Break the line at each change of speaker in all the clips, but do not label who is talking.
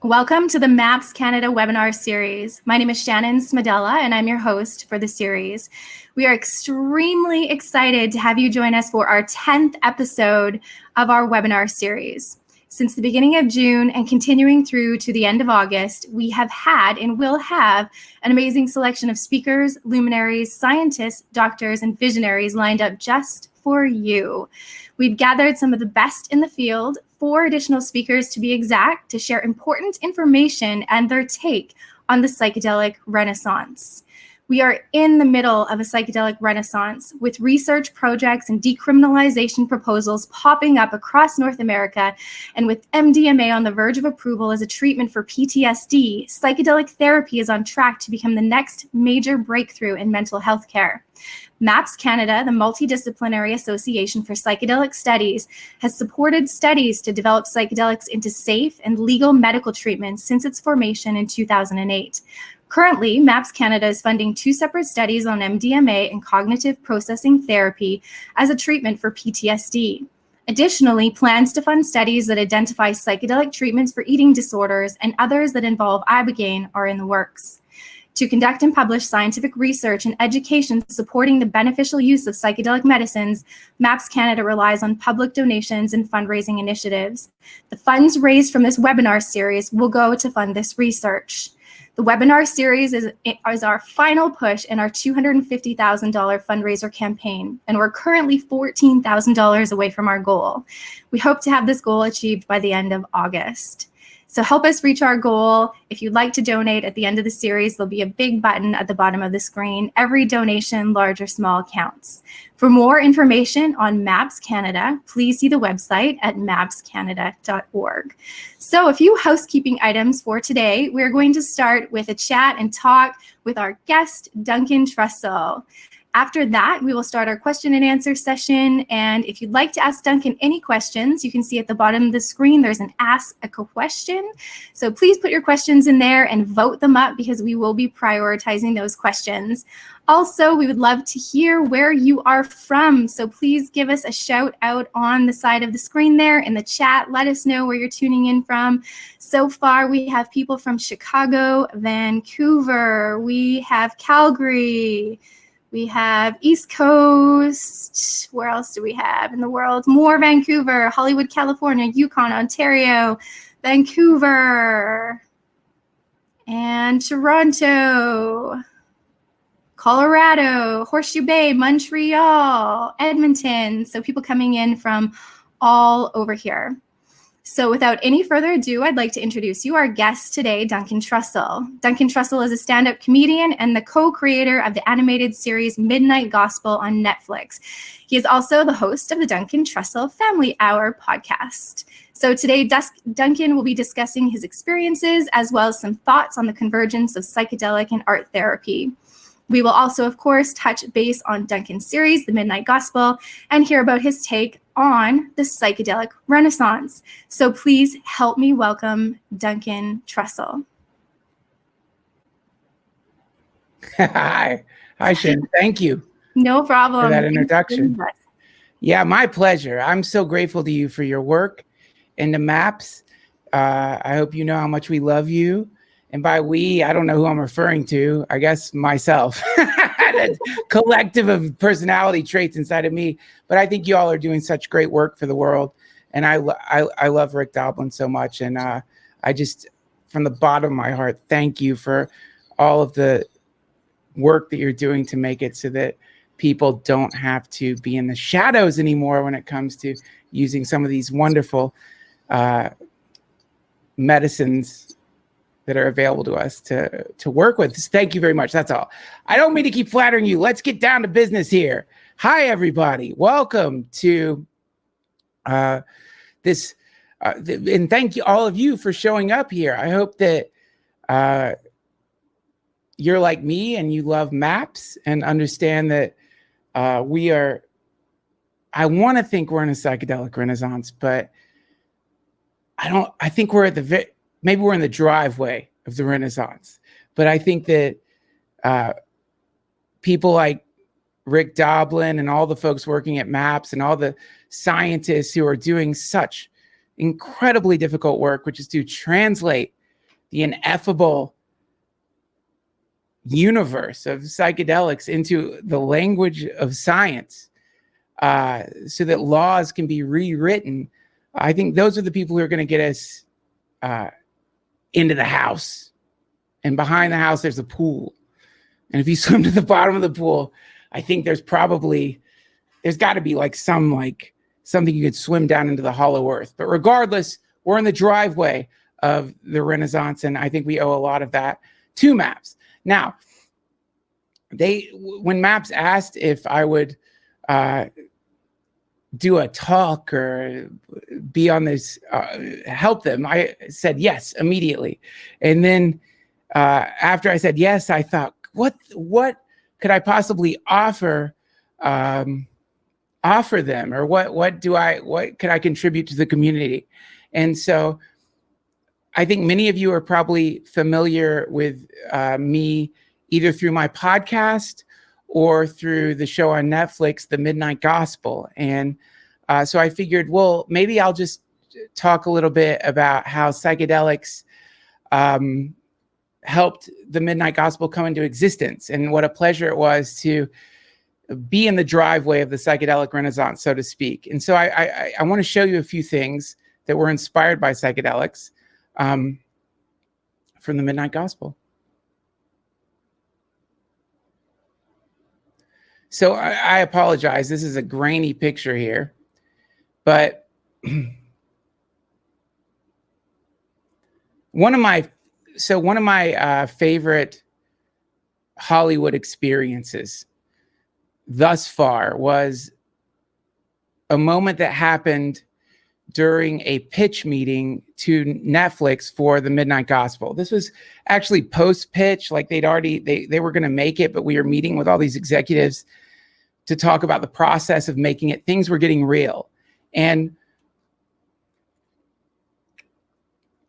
Welcome to the MAPS Canada webinar series. My name is Shannon Smedella, and I'm your host for the series. We are extremely excited to have you join us for our 10th episode of our webinar series. Since the beginning of June and continuing through to the end of August, we have had and will have an amazing selection of speakers, luminaries, scientists, doctors, and visionaries lined up just for you. We've gathered some of the best in the field, 4 additional speakers to be exact, to share important information and their take on the psychedelic renaissance. We are in the middle of a psychedelic renaissance with research projects and decriminalization proposals popping up across North America. And with MDMA on the verge of approval as a treatment for PTSD, psychedelic therapy is on track to become the next major breakthrough in mental health care. MAPS Canada, the Multidisciplinary Association for Psychedelic Studies, has supported studies to develop psychedelics into safe and legal medical treatments since its formation in 2008. Currently, MAPS Canada is funding 2 separate studies on MDMA and cognitive processing therapy as a treatment for PTSD. Additionally, plans to fund studies that identify psychedelic treatments for eating disorders and others that involve Ibogaine are in the works. To conduct and publish scientific research and education supporting the beneficial use of psychedelic medicines, MAPS Canada relies on public donations and fundraising initiatives. The funds raised from this webinar series will go to fund this research. The webinar series is our final push in our $250,000 fundraiser campaign, and we're currently $14,000 away from our goal. We hope to have this goal achieved by the end of August. So help us reach our goal. If you'd like to donate at the end of the series, there'll be a big button at the bottom of the screen. Every donation, large or small, counts. For more information on MAPS Canada, please see the website at mapscanada.org. So a few housekeeping items for today. We're going to start with a chat and talk with our guest, Duncan Trussell. After that, we will start our question and answer session. And if you'd like to ask Duncan any questions, you can see at the bottom of the screen, there's an Ask a Question. So please put your questions in there and vote them up because we will be prioritizing those questions. Also, we would love to hear where you are from. So please give us a shout out on the side of the screen there in the chat. Let us know where you're tuning in from. So far, we have people from Chicago, Vancouver, we have Calgary, we have East Coast. Where else do we have in the world? More Vancouver, Hollywood, California, Yukon, Ontario, Vancouver, and Toronto, Colorado, Horseshoe Bay, Montreal, Edmonton. So people coming in from all over here. So without any further ado, I'd like to introduce you our guest today, Duncan Trussell. Duncan Trussell is a stand-up comedian and the co-creator of the animated series Midnight Gospel on Netflix. He is also the host of the Duncan Trussell Family Hour podcast. So today, Duncan will be discussing his experiences as well as some thoughts on the convergence of psychedelic and art therapy. We will also, of course, touch base on Duncan's series, The Midnight Gospel, and hear about his take on the psychedelic renaissance. So please help me welcome Duncan Trussell.
Hi, Shannon. Thank you.
No problem.
For that introduction. Yeah, my pleasure. I'm so grateful to you for your work in the MAPS. I hope you know how much we love you. And by we, I don't know who I'm referring to. I guess myself. That collective of personality traits inside of me. But I think you all are doing such great work for the world. And I love Rick Doblin so much. And I just, from the bottom of my heart, thank you for all of the work that you're doing to make it so that people don't have to be in the shadows anymore when it comes to using some of these wonderful medicines that are available to us to work with. Thank you very much. That's all. I don't mean to keep flattering you. Let's get down to business here. Hi, everybody. Welcome to this. And thank you, all of you, for showing up here. I hope that you're like me and you love MAPS and understand that I want to think we're in a psychedelic renaissance, but I think we're at maybe we're in the driveway of the Renaissance, but I think that people like Rick Doblin and all the folks working at MAPS and all the scientists who are doing such incredibly difficult work, which is to translate the ineffable universe of psychedelics into the language of science, so that laws can be rewritten, I think those are the people who are going to get us into the house. And behind the house, there's a pool. And if you swim to the bottom of the pool, I think there's got to be like something you could swim down into the hollow earth. But regardless, we're in the driveway of the Renaissance, and I think we owe a lot of that to MAPS. Now, when MAPS asked if I would do a talk or be on this, help them, I said yes immediately. And then after I said yes, I thought, what could I possibly offer them, or what could I contribute to the community? And so I think many of you are probably familiar with me either through my podcast or through the show on Netflix, The Midnight Gospel. And so I figured, well, maybe I'll just talk a little bit about how psychedelics helped the Midnight Gospel come into existence, and what a pleasure it was to be in the driveway of the psychedelic renaissance, so to speak. And so I want to show you a few things that were inspired by psychedelics from the Midnight Gospel. So I apologize. This is a grainy picture here, but one of my favorite Hollywood experiences thus far was a moment that happened during a pitch meeting to Netflix for the Midnight Gospel. This was actually post-pitch, like they were going to make it, but we were meeting with all these executives to talk about the process of making it. Things were getting real. And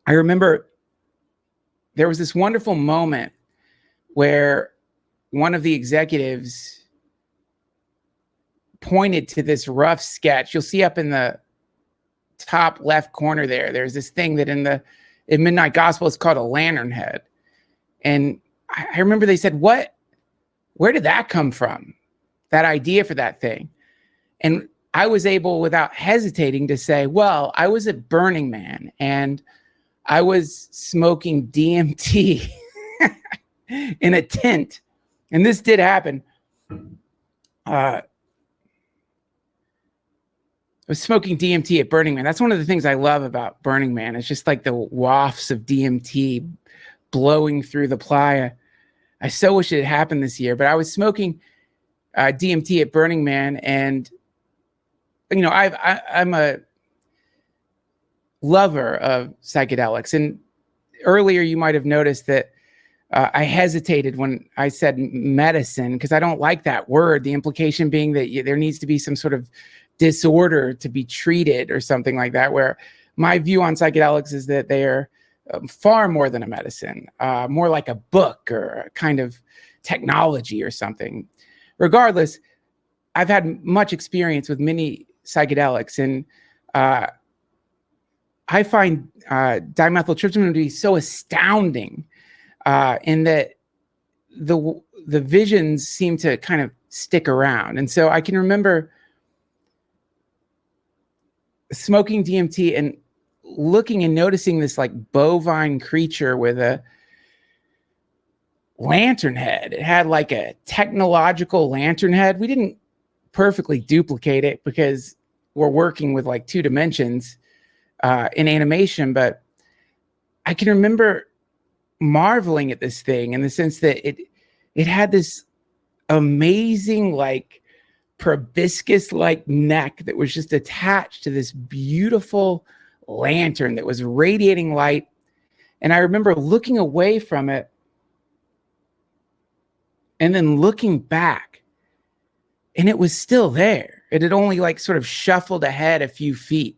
I remember there was this wonderful moment where one of the executives pointed to this rough sketch. You'll see up in the top left corner there's this thing that in Midnight Gospel is called a lantern head. And I remember they said, where did that come from? That idea for that thing. And I was able, without hesitating, to say, well, I was at Burning Man and I was smoking DMT in a tent. And this did happen. I was smoking DMT at Burning Man. That's one of the things I love about Burning Man. It's just like the wafts of DMT blowing through the playa. I so wish it had happened this year, but I was smoking DMT at Burning Man. And, you know, I'm a lover of psychedelics. And earlier you might have noticed that I hesitated when I said medicine, because I don't like that word, the implication being that there needs to be some sort of disorder to be treated or something like that, where my view on psychedelics is that they are far more than a medicine, more like a book or a kind of technology or something. Regardless, I've had much experience with many psychedelics, and I find dimethyltryptamine to be so astounding in that the visions seem to kind of stick around. And so I can remember smoking DMT and looking and noticing this like bovine creature with a lantern head. It had like a technological lantern head. We didn't perfectly duplicate it because we're working with like 2 dimensions in animation, but I can remember marveling at this thing in the sense that it had this amazing like proboscis like neck that was just attached to this beautiful lantern that was radiating light. And I remember looking away from it and then looking back, and it was still there. It had only like sort of shuffled ahead a few feet.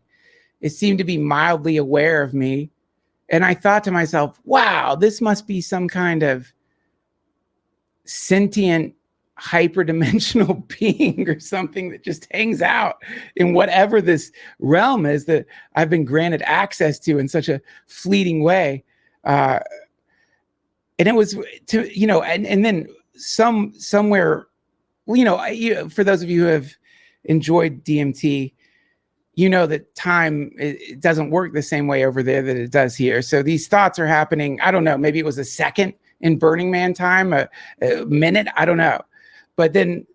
It seemed to be mildly aware of me. And I thought to myself, wow, this must be some kind of sentient hyperdimensional being or something that just hangs out in whatever this realm is that I've been granted access to in such a fleeting way. And it was and then somewhere, for those of you who have enjoyed DMT, that time, it doesn't work the same way over there that it does here. So these thoughts are happening. I don't know, maybe it was a second in Burning Man time, a minute, I don't know. But then,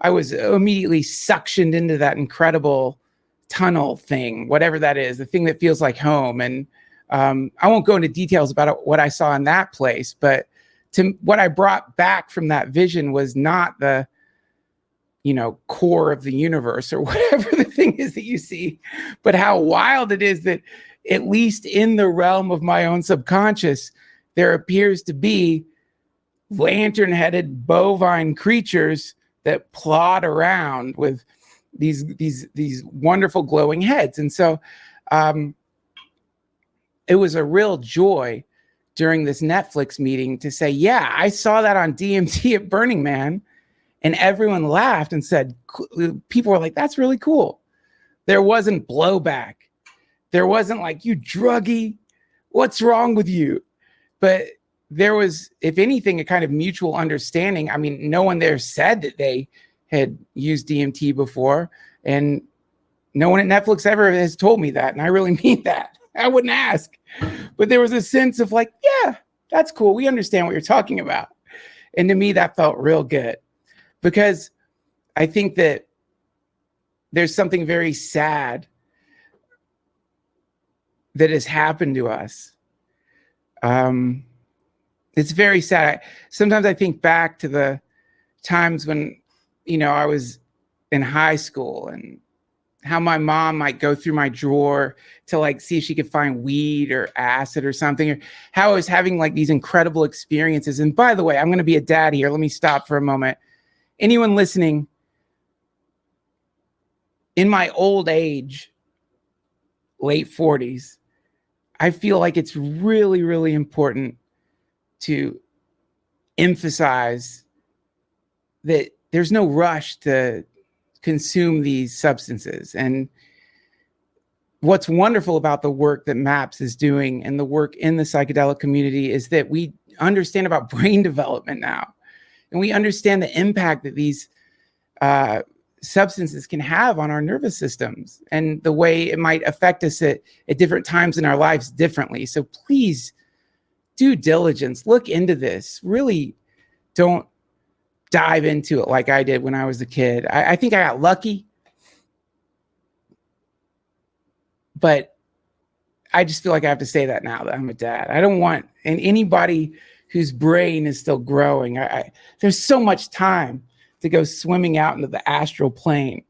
I was immediately suctioned into that incredible tunnel thing, whatever that is, the thing that feels like home. And I won't go into details about what I saw in that place, but what I brought back from that vision was not the core of the universe or whatever the thing is that you see, but how wild it is that at least in the realm of my own subconscious, there appears to be lantern-headed bovine creatures that plod around with these wonderful glowing heads. And so it was a real joy during this Netflix meeting to say, yeah, I saw that on DMT at Burning Man. And everyone laughed and said, people were like, that's really cool. There wasn't blowback. There wasn't like, you druggie, what's wrong with you? But there was, if anything, a kind of mutual understanding. I mean, no one there said that they had used DMT before. And no one at Netflix ever has told me that. And I really mean that. I wouldn't ask. But there was a sense of like, yeah, that's cool. We understand what you're talking about. And to me, that felt real good. Because I think that there's something very sad that has happened to us. It's very sad. Sometimes I think back to the times when, I was in high school and how my mom might go through my drawer to like see if she could find weed or acid or something, or how I was having like these incredible experiences. And by the way, I'm going to be a dad here. Let me stop for a moment. Anyone listening, in my old age, late 40s, I feel like it's really, really important to emphasize that there's no rush to consume these substances. And what's wonderful about the work that MAPS is doing and the work in the psychedelic community is that we understand about brain development now. And we understand the impact that these substances can have on our nervous systems and the way it might affect us at different times in our lives differently. So please, due diligence, look into this. Really don't dive into it like I did when I was a kid. I think I got lucky, but I just feel like I have to say that now that I'm a dad. I don't want anybody whose brain is still growing. There's so much time to go swimming out into the astral plane.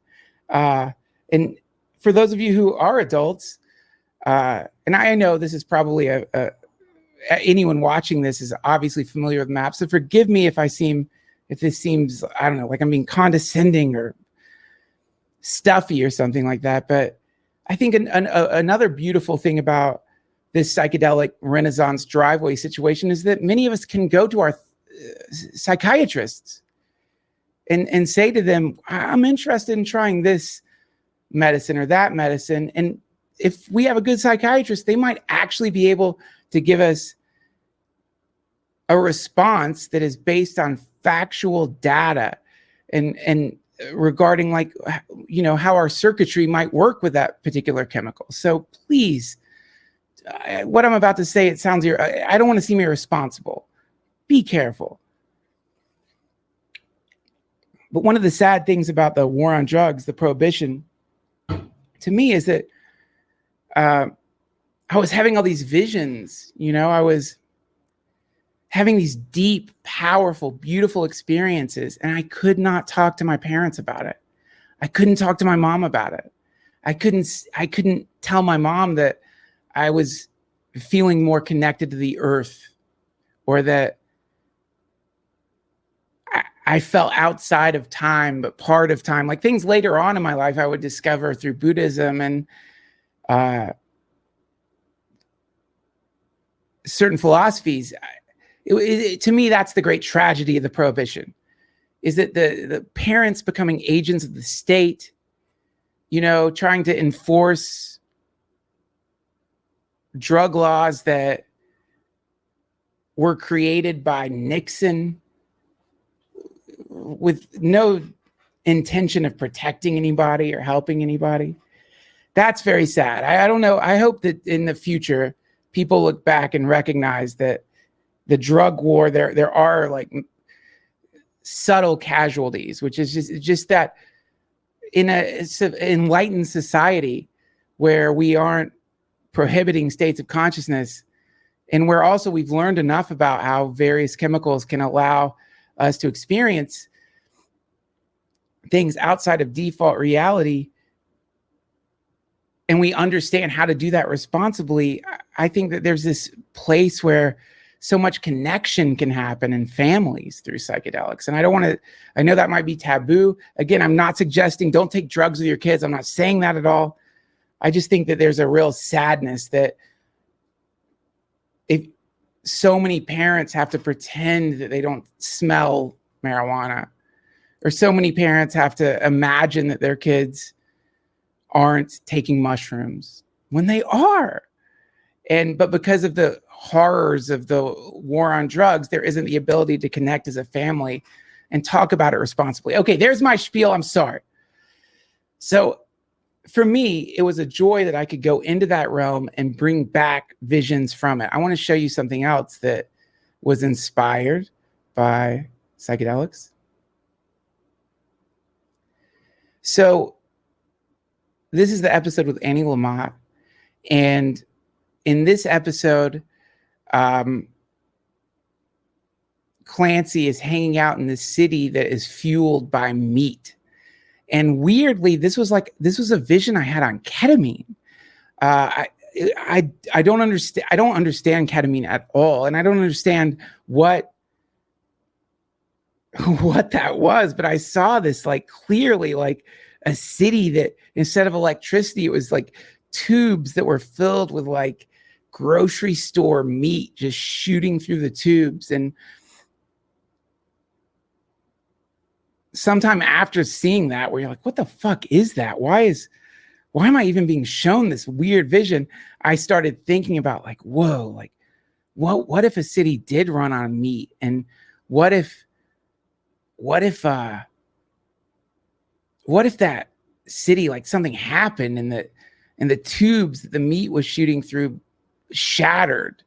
And for those of you who are adults, and I know this is probably anyone watching this is obviously familiar with MAPS, so forgive me if this seems, I don't know, like I'm being condescending or stuffy or something like that. But I think another beautiful thing about this psychedelic Renaissance driveway situation is that many of us can go to our psychiatrists and say to them, I'm interested in trying this medicine or that medicine. And if we have a good psychiatrist, they might actually be able to give us a response that is based on factual data and regarding like, how our circuitry might work with that particular chemical. So please, what I'm about to say, it sounds I don't want to seem irresponsible. Be careful. But one of the sad things about the war on drugs, the prohibition, to me is that I was having all these visions. I was having these deep, powerful, beautiful experiences, and I could not talk to my parents about it. I couldn't talk to my mom about it. I couldn't tell my mom that I was feeling more connected to the earth, or that I felt outside of time, but part of time, like things later on in my life I would discover through Buddhism and certain philosophies. To me, that's the great tragedy of the prohibition, is that the parents becoming agents of the state, trying to enforce drug laws that were created by Nixon with no intention of protecting anybody or helping anybody. That's very sad. I don't know. I hope that in the future, people look back and recognize that the drug war, there are like subtle casualties, which is just that in a enlightened society where we aren't prohibiting states of consciousness, and where also we've learned enough about how various chemicals can allow us to experience things outside of default reality, and we understand how to do that responsibly. I think that there's this place where so much connection can happen in families through psychedelics. And I know that might be taboo. Again, I'm not suggesting don't take drugs with your kids. I'm not saying that at all. I just think that there's a real sadness that if so many parents have to pretend that they don't smell marijuana, or so many parents have to imagine that their kids aren't taking mushrooms when they are. But because of the horrors of the war on drugs, there isn't the ability to connect as a family and talk about it responsibly. Okay, there's my spiel. I'm sorry. So for me, it was a joy that I could go into that realm and bring back visions from it. I want to show you something else that was inspired by psychedelics. So this is the episode with Annie Lamott. And in this episode, Clancy is hanging out in this city that is fueled by meat. And weirdly, this was a vision I had on ketamine. I don't understand. I don't understand ketamine at all, and I don't understand what that was. But I saw this like clearly, like a city that instead of electricity, it was like tubes that were filled with like grocery store meat just shooting through the tubes. And sometime after seeing that, where you're like, what the fuck is that? Why am I even being shown this weird vision? I started thinking about like, whoa, like what if a city did run on meat? And what if that city, like something happened and the tubes that the meat was shooting through shattered,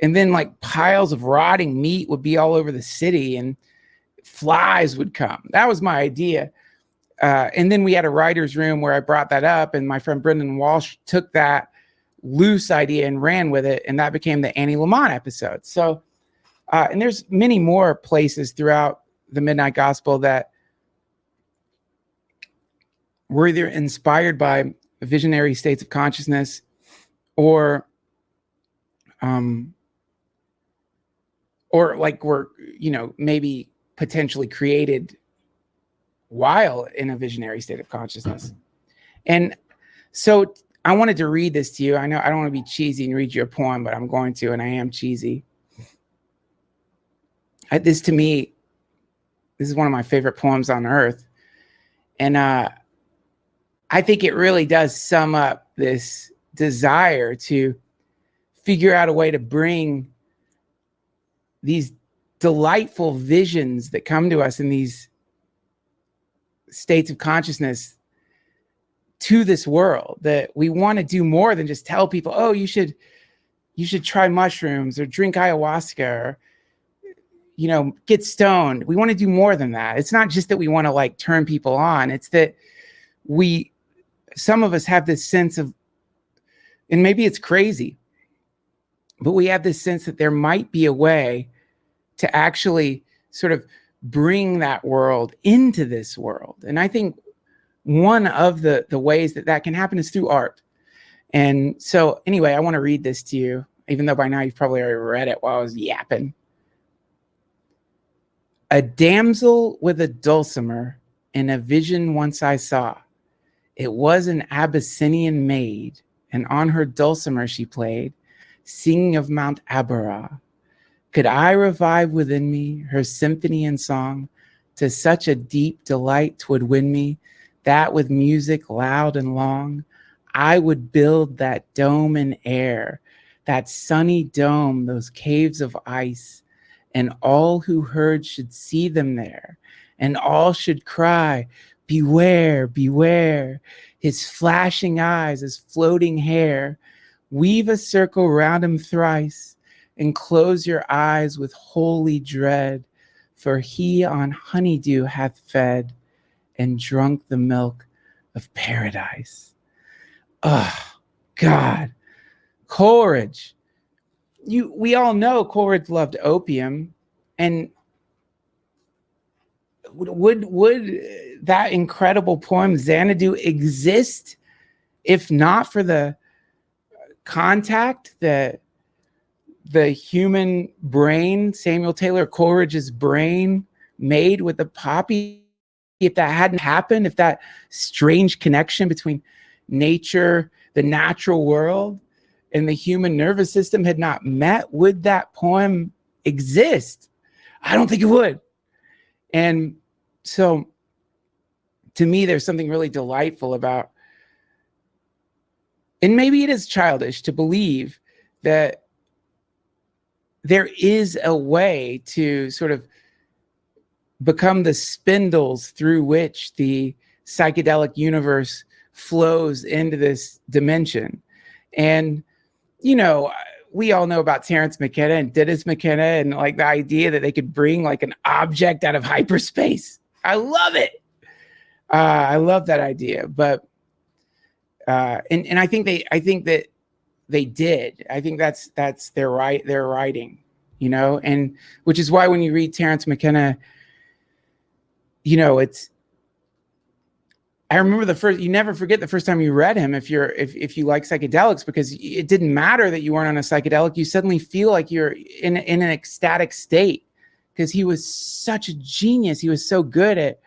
and then like piles of rotting meat would be all over the city and flies would come. That was my idea. And then we had a writer's room where I brought that up, and my friend Brendan Walsh took that loose idea and ran with it, and that became the Annie Lamott episode. So, and there's many more places throughout the Midnight Gospel that were either inspired by visionary states of consciousness or like were, maybe potentially created while in a visionary state of consciousness. And so I wanted to read this to you. I know I don't want to be cheesy and read you a poem, but I'm going to, and I am cheesy. This is one of my favorite poems on earth. And I think it really does sum up this desire to figure out a way to bring these delightful visions that come to us in these states of consciousness to this world, that we want to do more than just tell people, oh, you should try mushrooms or drink ayahuasca or, get stoned. We want to do more than that. It's not just that we want to like turn people on. It's that some of us have this sense of, and maybe it's crazy, but we have this sense that there might be a way to actually sort of bring that world into this world. And I think one of the ways that can happen is through art. And so anyway, I want to read this to you, even though by now you've probably already read it while I was yapping. A damsel with a dulcimer in a vision once I saw. It was an Abyssinian maid, and on her dulcimer she played, singing of Mount Abora. Could I revive within me her symphony and song? To such a deep delight 'twould win me, that with music loud and long, I would build that dome in air, that sunny dome, those caves of ice, and all who heard should see them there, and all should cry, beware, beware. His flashing eyes, his floating hair, weave a circle round him thrice, and close your eyes with holy dread, for he on honeydew hath fed, and drunk the milk of paradise. Oh, God. Coleridge. We all know Coleridge loved opium, and would that incredible poem Xanadu exist if not for the contact that the human brain, Samuel Taylor Coleridge's brain, made with the poppy? If that hadn't happened, if that strange connection between nature, the natural world, and the human nervous system had not met, would that poem exist? I don't think it would. And so, to me, there's something really delightful about, and maybe it is childish to believe that there is a way to sort of become the spindles through which the psychedelic universe flows into this dimension. And, you know, we all know about Terence McKenna and Dennis McKenna, and like the idea that they could bring like an object out of hyperspace. I love it. I love that idea. But and I think that they did. I think that's their writing, you know, and which is why when you read Terence McKenna, you know, I remember you never forget the first time you read him if you like psychedelics, because it didn't matter that you weren't on a psychedelic. You suddenly feel like you're in an ecstatic state, because he was such a genius. He was so good at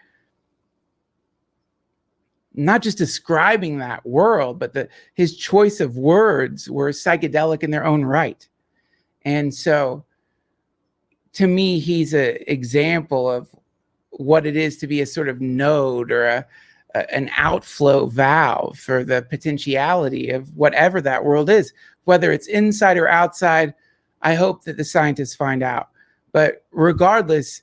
not just describing that world, but his choice of words were psychedelic in their own right. And so to me, he's an example of what it is to be a sort of node or an outflow valve for the potentiality of whatever that world is, whether it's inside or outside. I hope that the scientists find out. But regardless,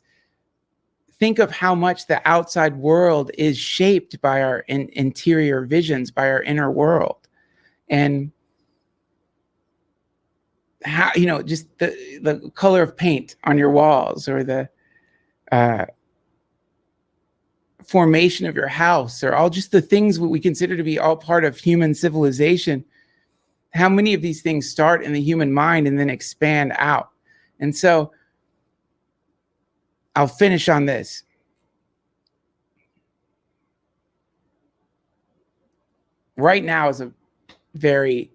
think of how much the outside world is shaped by our interior visions, by our inner world. And how, you know, just the color of paint on your walls, or the formation of your house, or all just the things what we consider to be all part of human civilization. How many of these things start in the human mind and then expand out? And so I'll finish on this. Right now is a very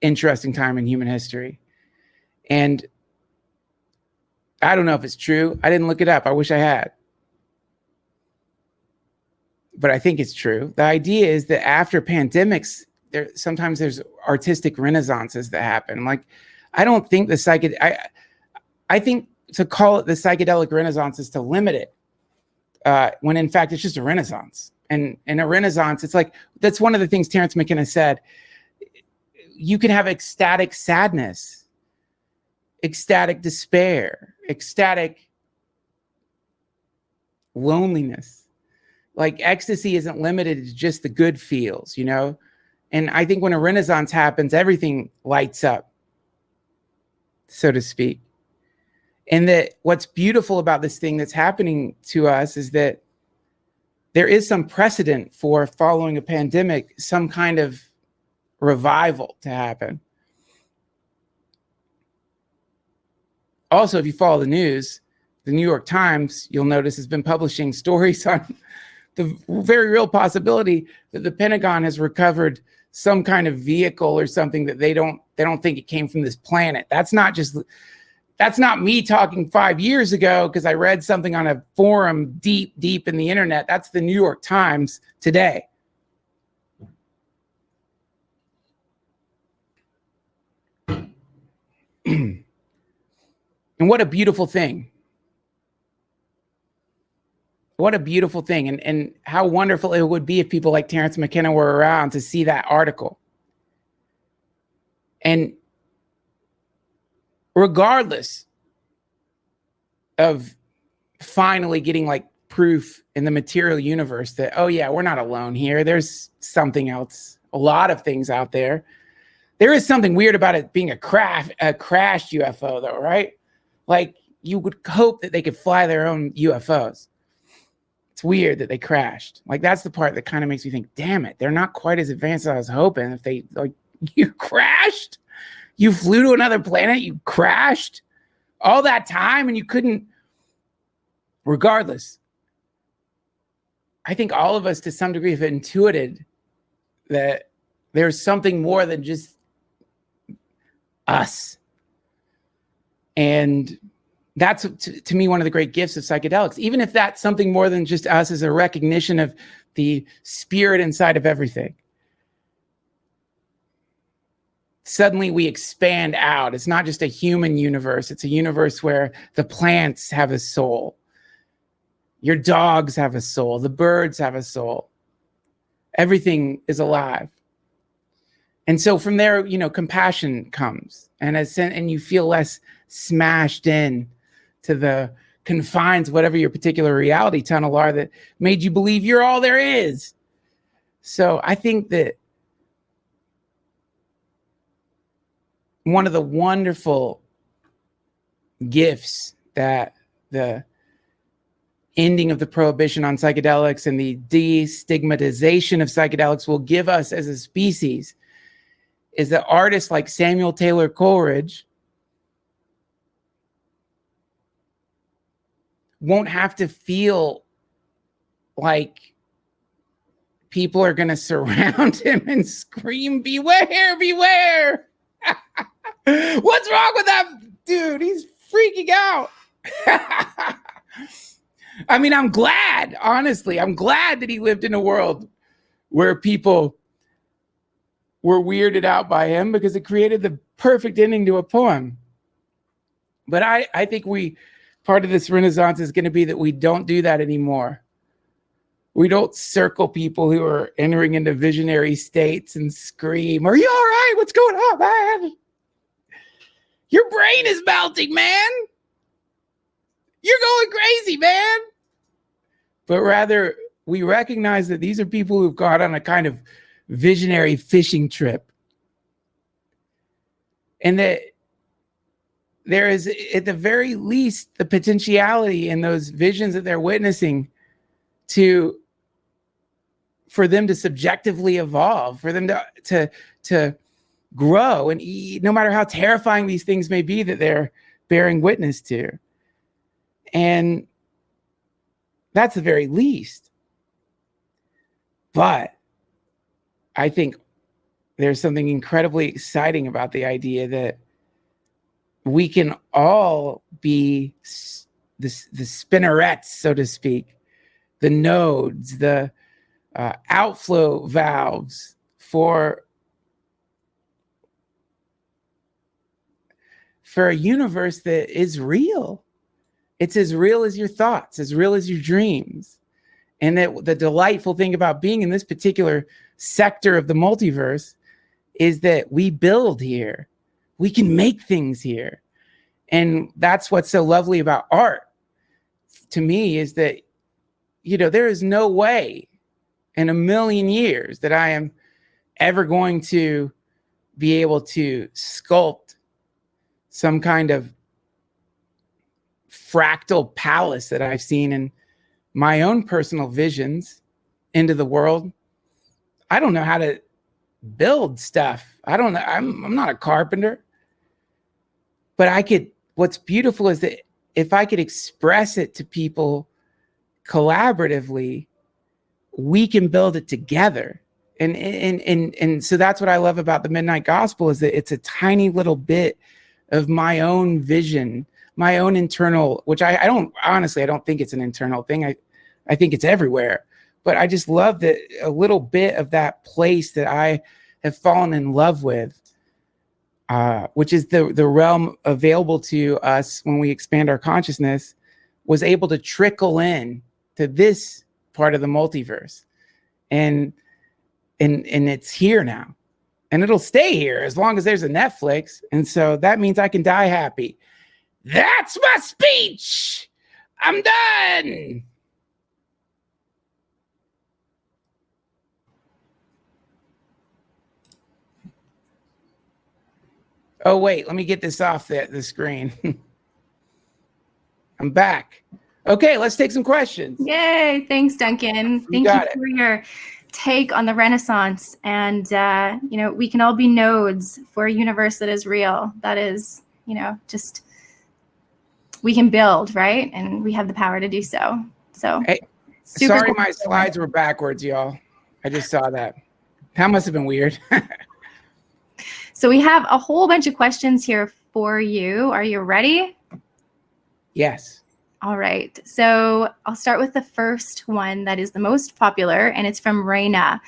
interesting time in human history. And I don't know if it's true. I didn't look it up. I wish I had. But I think it's true. The idea is that after pandemics, sometimes there's artistic renaissances that happen. Like, I don't think I think to call it the psychedelic renaissance is to limit it, when in fact it's just a renaissance. And in a renaissance, it's like, that's one of the things Terence McKenna said. You can have ecstatic sadness, ecstatic despair, ecstatic loneliness. Like, ecstasy isn't limited to just the good feels, you know? And I think when a renaissance happens, everything lights up, so to speak. And that what's beautiful about this thing that's happening to us is that there is some precedent for, following a pandemic, some kind of revival to happen. Also, if you follow the news, the New York Times, you'll notice, has been publishing stories on the very real possibility that the Pentagon has recovered some kind of vehicle or something that they don't think it came from this planet. That's not me talking 5 years ago because I read something on a forum deep in the internet. That's the New York Times today. And what a beautiful thing. What a beautiful thing. And how wonderful it would be if people like Terence McKenna were around to see that article. And regardless of finally getting like proof in the material universe that, oh yeah, we're not alone here. There's something else, a lot of things out there. There is something weird about it being a crashed UFO though, right? Like you would hope that they could fly their own UFOs. It's weird that they crashed. Like that's the part that kind of makes me think, damn it, they're not quite as advanced as I was hoping. If they like, you crashed, you flew to another planet, you crashed all that time and you couldn't. Regardless, I think all of us to some degree have intuited that there's something more than just us. And that's, to me, one of the great gifts of psychedelics. Even if that something more than just us is a recognition of the spirit inside of everything. Suddenly we expand out. It's not just a human universe. It's a universe where the plants have a soul. Your dogs have a soul. The birds have a soul. Everything is alive. And so from there, you know, compassion comes, and you feel less smashed in to the confines of whatever your particular reality tunnel are that made you believe you're all there is. So I think that one of the wonderful gifts that the ending of the prohibition on psychedelics and the destigmatization of psychedelics will give us as a species is that artists like Samuel Taylor Coleridge won't have to feel like people are going to surround him and scream, beware, beware. What's wrong with that dude? He's freaking out. I mean, I'm glad, honestly, I'm glad that he lived in a world where people were weirded out by him because it created the perfect ending to a poem. But I think part of this renaissance is going to be that we don't do that anymore. We don't circle people who are entering into visionary states and scream, are you all right? What's going on, man? Your brain is melting, man. You're going crazy, man. But rather, we recognize that these are people who've gone on a kind of visionary fishing trip. And that there is, at the very least, the potentiality in those visions that they're witnessing for them to subjectively evolve, for them to grow, and no matter how terrifying these things may be that they're bearing witness to. And that's the very least. But I think there's something incredibly exciting about the idea that we can all be the spinnerets, so to speak, the nodes, the outflow valves for a universe that is real. It's as real as your thoughts, as real as your dreams. And that the delightful thing about being in this particular sector of the multiverse is that we build here. We can make things here. And that's what's so lovely about art to me, is that, you know, there is no way in a million years that I am ever going to be able to sculpt some kind of fractal palace that I've seen in my own personal visions into the world. I don't know how to build stuff. I don't know. I'm not a carpenter. But what's beautiful is that if I could express it to people collaboratively, we can build it together. And so that's what I love about the Midnight Gospel, is that it's a tiny little bit of my own vision, my own internal, which I don't think it's an internal thing. I think it's everywhere. But I just love that a little bit of that place that I have fallen in love with, which is the realm available to us when we expand our consciousness, was able to trickle in to this part of the multiverse. And it's here now. and it'll stay here as long as there's a Netflix. And so that means I can die happy. That's my speech. I'm done. Oh, wait, let me get this off the screen. I'm back. Okay, let's take some questions.
Yay. Thanks, Duncan. Thank you for your take on the Renaissance. And, we can all be nodes for a universe that is real. That is, just we can build, right? And we have the power to do so. So,
hey, sorry, cool. My slides were backwards, y'all. I just saw that. That must have been weird.
So we have a whole bunch of questions here for you. Are you ready?
Yes.
All right. So I'll start with the first one that is the most popular, and it's from Raina.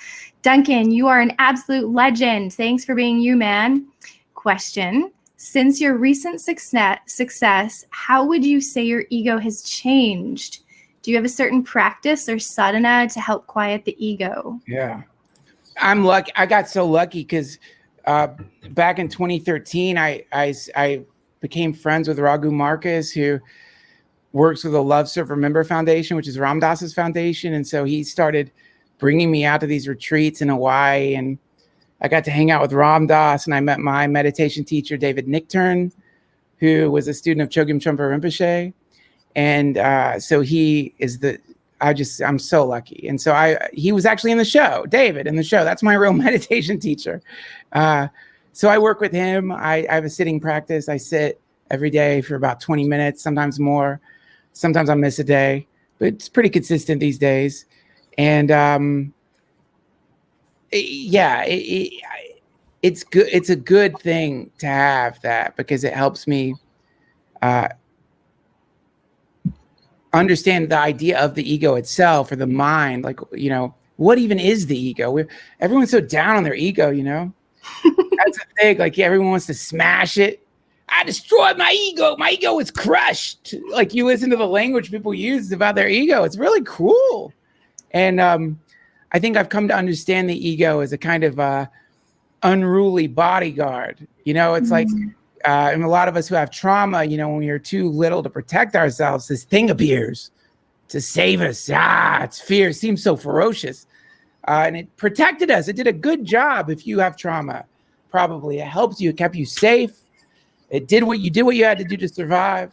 Duncan, you are an absolute legend. Thanks for being you, man. Question. Since your recent success, how would you say your ego has changed? Do you have a certain practice or sadhana to help quiet the ego?
Yeah. I'm lucky. I got so lucky because back in 2013, I became friends with Raghu Marcus, who works with the Love Serve Remember Foundation, which is Ram Dass's foundation. And so he started bringing me out to these retreats in Hawaii, and I got to hang out with Ram Dass, and I met my meditation teacher, David Nichtern, who was a student of Chogyam Trungpa Rinpoche. And so he is I'm so lucky. And so he was actually in the show, David in the show. That's my real meditation teacher. So I work with him. I have a sitting practice. I sit every day for about 20 minutes, sometimes more. Sometimes I miss a day, but it's pretty consistent these days. And it's good. It's a good thing to have that because it helps me understand the idea of the ego itself or the mind. Like, what even is the ego? Everyone's so down on their ego, That's the thing. Like, everyone wants to smash it. I destroyed my ego. My ego is crushed. Like, you listen to the language people use about their ego. It's really cruel. And I think I've come to understand the ego as a kind of unruly bodyguard. It's like, and a lot of us who have trauma, when we are too little to protect ourselves, this thing appears to save us. It's fear. It seems so ferocious. And it protected us. It did a good job if you have trauma. Probably it helped you. It kept you safe. It did what you had to do to survive.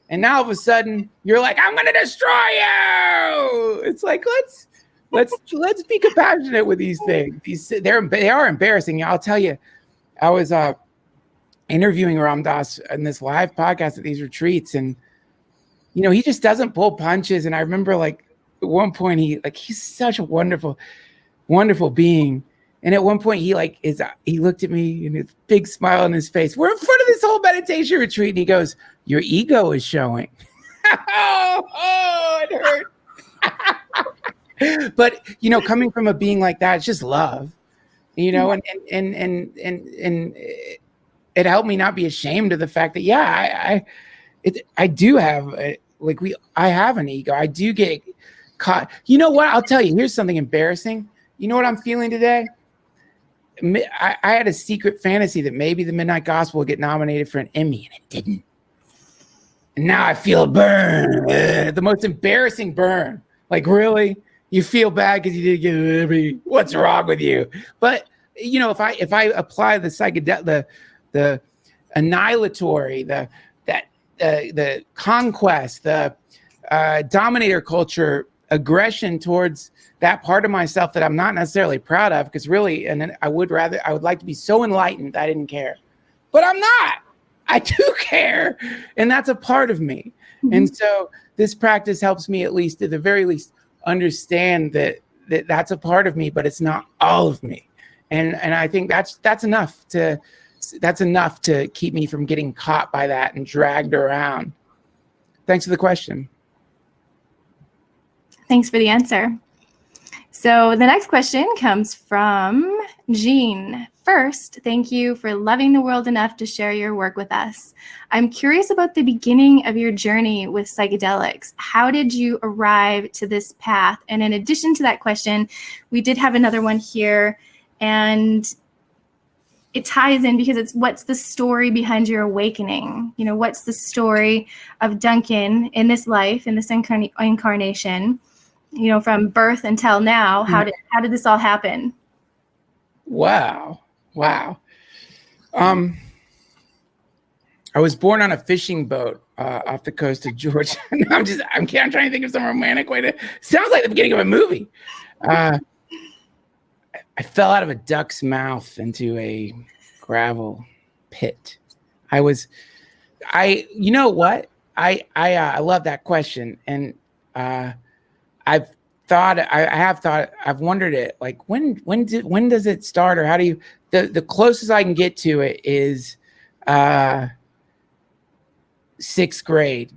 And now all of a sudden you're like, I'm going to destroy you. It's like, let's be compassionate with these things. They are embarrassing. I'll tell you, I was interviewing Ram Dass in this live podcast at these retreats, and he just doesn't pull punches. And I remember, like, at one point he's such a wonderful being. And at one point he looked at me and a big smile on his face. We're in front of this whole meditation retreat, and he goes, "Your ego is showing." Oh, it hurt. But coming from a being like that, it's just love, and it helped me not be ashamed of the fact that I do have I have an ego. I do get caught. You know what? I'll tell you. Here's something embarrassing. You know what I'm feeling today? I had a secret fantasy that maybe the Midnight Gospel would get nominated for an Emmy, and it didn't. And now I feel a burn, the most embarrassing burn. Like, really? You feel bad because you didn't get an Emmy? What's wrong with you? But if I apply the psychedelic, the annihilatory, the conquest, the dominator culture aggression towards that part of myself that I'm not necessarily proud of, because really, and I would like to be so enlightened I didn't care, but I'm not. I do care, and that's a part of me. Mm-hmm. And so this practice helps me, at the very least, understand that that's a part of me, but it's not all of me. And I think that's enough to keep me from getting caught by that and dragged around. Thanks for the question.
Thanks for the answer. So the next question comes from Jean. First, thank you for loving the world enough to share your work with us. I'm curious about the beginning of your journey with psychedelics. How did you arrive to this path? And in addition to that question, we did have another one here. And it ties in because it's what's the story behind your awakening? You know, what's the story of Duncan in this life, in this incarnation, you know, from birth until now? How did this all happen?
Wow. I was born on a fishing boat off the coast of Georgia. I'm trying to think of some romantic way to. Sounds like the beginning of a movie. I fell out of a duck's mouth into a gravel pit. You know what? I love that question, and I've wondered it. Like when does it start, or how do you? The closest I can get to it is 6th grade,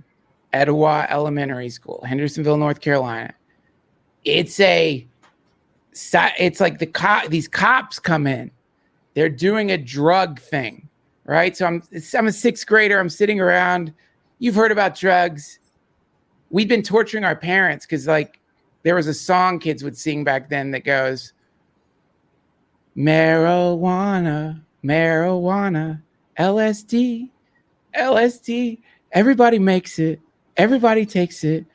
Etowah Elementary School, Hendersonville, North Carolina. It's like these cops come in. They're doing a drug thing, right? So I'm a 6th grader. I'm sitting around. You've heard about drugs. We've been torturing our parents because, like, there was a song kids would sing back then that goes, marijuana, marijuana, LSD, LSD. Everybody makes it. Everybody takes it.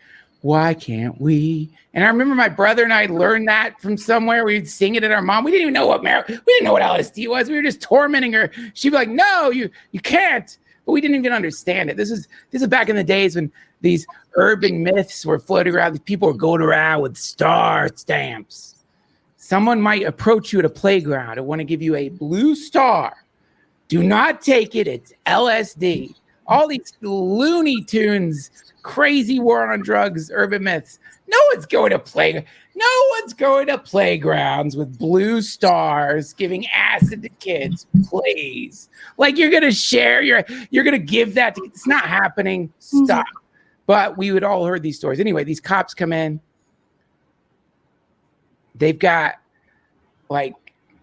Why can't we? And I remember my brother and I learned that from somewhere. We'd sing it at our mom. We didn't even know what LSD was. We were just tormenting her. She'd be like, "No, you can't." But we didn't even understand it. This is back in the days when these urban myths were floating around. These people were going around with star stamps. Someone might approach you at a playground and want to give you a blue star. Do not take it. It's LSD. All these Looney Tunes, crazy war on drugs, urban myths. No one's going to playgrounds with blue stars, giving acid to kids. Please, like you're gonna share, you're gonna give that. It's not happening. Stop. But we would all heard these stories anyway. These cops come in. They've got like.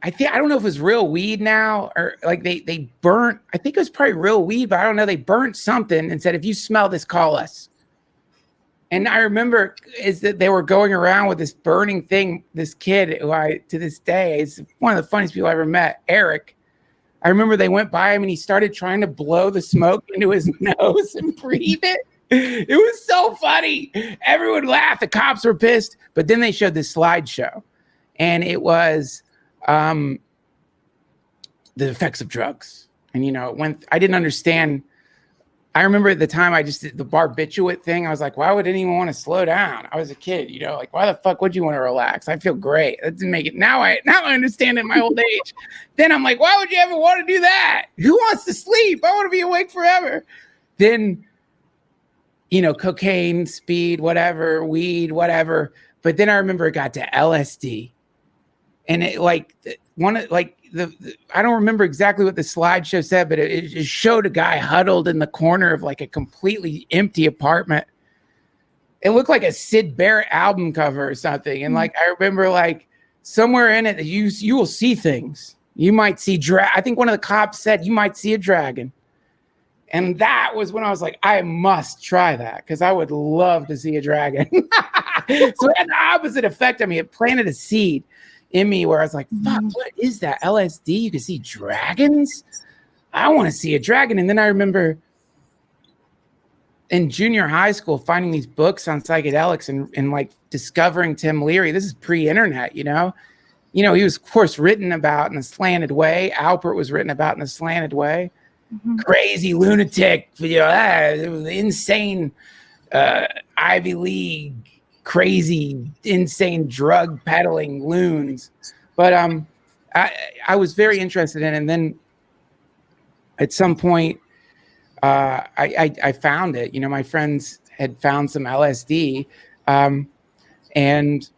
I don't know if it was real weed now or like they burnt. I think it was probably real weed, but I don't know. They burnt something and said, if you smell this, call us. And I remember is that they were going around with this burning thing. This kid who to this day is one of the funniest people I ever met, Eric. I remember they went by him and he started trying to blow the smoke into his nose and breathe it. It was so funny. Everyone laughed. The cops were pissed, but then they showed this slideshow and it was, the effects of drugs. And, you know, when I didn't understand, I remember at the time I just did the barbiturate thing. I was like, why would anyone want to slow down? I was a kid, you know, like, why the fuck would you want to relax? I feel great. That didn't make it. Now I understand it in my old age. Then I'm like, why would you ever want to do that? Who wants to sleep? I want to be awake forever. Then, you know, cocaine, speed, whatever, weed, whatever. But then I remember it got to LSD. And it like I don't remember exactly what the slideshow said, but it showed a guy huddled in the corner of like a completely empty apartment. It looked like a Syd Barrett album cover or something. And like, I remember like somewhere in it, you will see things. You might see I think one of the cops said you might see a dragon. And that was when I was like, I must try that because I would love to see a dragon. So it had the opposite effect on me. It planted a seed in me where I was like, fuck, what is that? LSD? You can see dragons? I want to see a dragon. And then I remember in junior high school finding these books on psychedelics and like discovering Tim Leary. This is pre-internet, you know? You know, he was, of course, written about in a slanted way. Alpert was written about in a slanted way. Mm-hmm. Crazy lunatic, you know, it was insane Ivy League crazy, insane drug peddling loons. But I was very interested in it. And then at some point, I found it. You know, my friends had found some LSD. And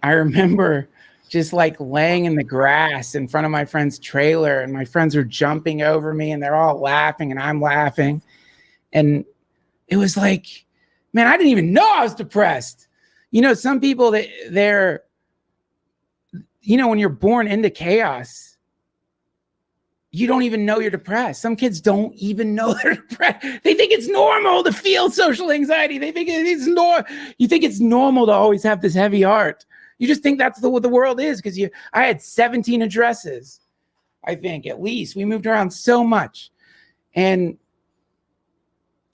I remember just like laying in the grass in front of my friend's trailer, and my friends were jumping over me and they're all laughing and I'm laughing. And it was like, man, I didn't even know I was depressed. You know, some people they're, you know, when you're born into chaos, you don't even know you're depressed. Some kids don't even know they're depressed. They think it's normal to feel social anxiety. They think it's normal. You think it's normal to always have this heavy heart. You just think that's what the world is because I had 17 addresses. I think, at least. We moved around so much. And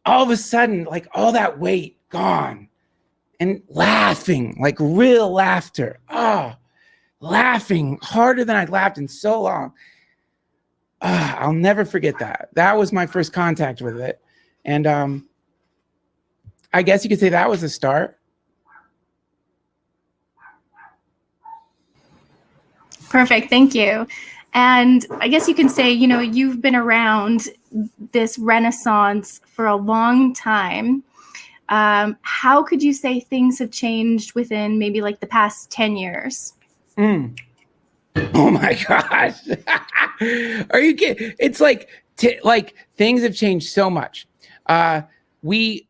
all of a sudden, like all that weight gone, and laughing, like real laughter. Laughing harder than I'd laughed in so long. I'll never forget that. That was my first contact with it. And I guess you could say that was the start.
Perfect. Thank you. And I guess you can say, you've been around this renaissance for a long time. How could you say things have changed within maybe like the past 10 years?
Oh my gosh. Are you kidding? It's like things have changed so much. We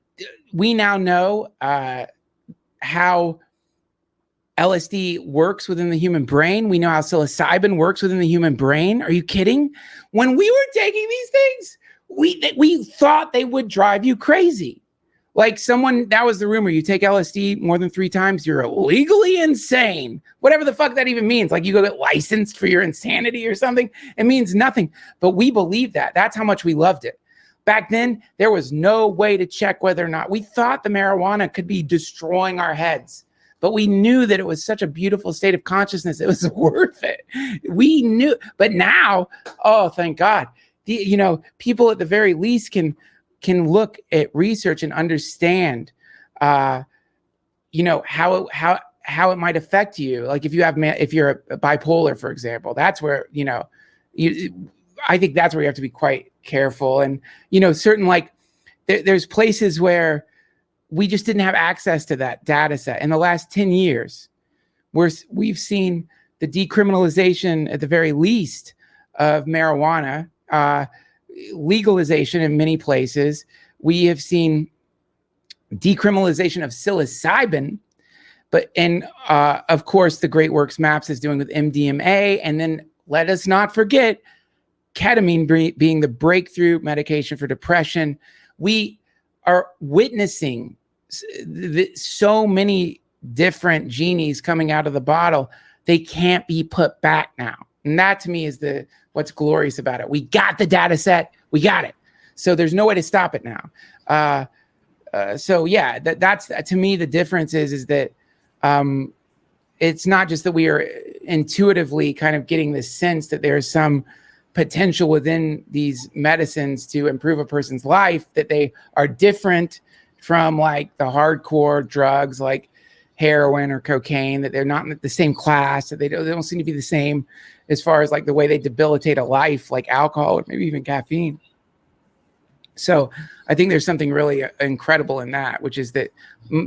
now know how LSD works within the human brain. We know how psilocybin works within the human brain. Are you kidding? When we were taking these things, we thought they would drive you crazy. Like that was the rumor. You take LSD more than 3 times, you're legally insane. Whatever the fuck that even means. Like you go get licensed for your insanity or something. It means nothing. But we believed that. That's how much we loved it. Back then, there was no way to check whether or not we thought the marijuana could be destroying our heads. But we knew that it was such a beautiful state of consciousness. It was worth it. We knew. But now, oh, thank God. People at the very least can look at research and understand, how it might affect you. Like if you're a bipolar, for example, that's where, I think that's where you have to be quite careful. And, certain there's places where we just didn't have access to that data set. In the last 10 years, we've seen the decriminalization at the very least of marijuana, legalization in many places. We have seen decriminalization of psilocybin, and of course the great works MAPS is doing with MDMA. And then let us not forget ketamine being the breakthrough medication for depression. We are witnessing so many different genies coming out of the bottle. They can't be put back now. And that to me is what's glorious about it. We got the data set. We got it. So there's no way to stop it now. So yeah, that's to me, the difference is that it's not just that we are intuitively kind of getting this sense that there's some potential within these medicines to improve a person's life, that they are different from like the hardcore drugs like heroin or cocaine, that they're not in the same class, that they don't seem to be the same as far as like the way they debilitate a life, like alcohol or maybe even caffeine. So I think there's something really incredible in that, which is that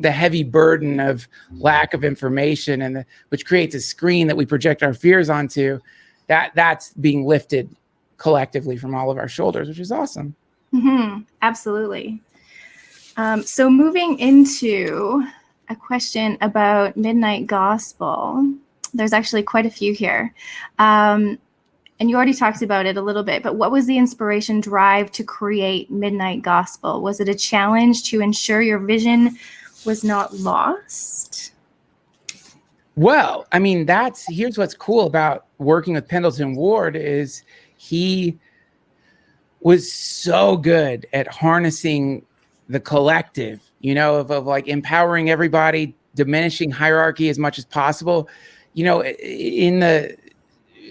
the heavy burden of lack of information which creates a screen that we project our fears onto, that's being lifted collectively from all of our shoulders, which is awesome.
Mm-hmm. Absolutely. So moving into a question about Midnight Gospel. There's actually quite a few here. And you already talked about it a little bit, but what was the inspiration drive to create Midnight Gospel? Was it a challenge to ensure your vision was not lost?
Well, I mean, here's what's cool about working with Pendleton Ward is he was so good at harnessing the collective, of like empowering everybody, diminishing hierarchy as much as possible. In the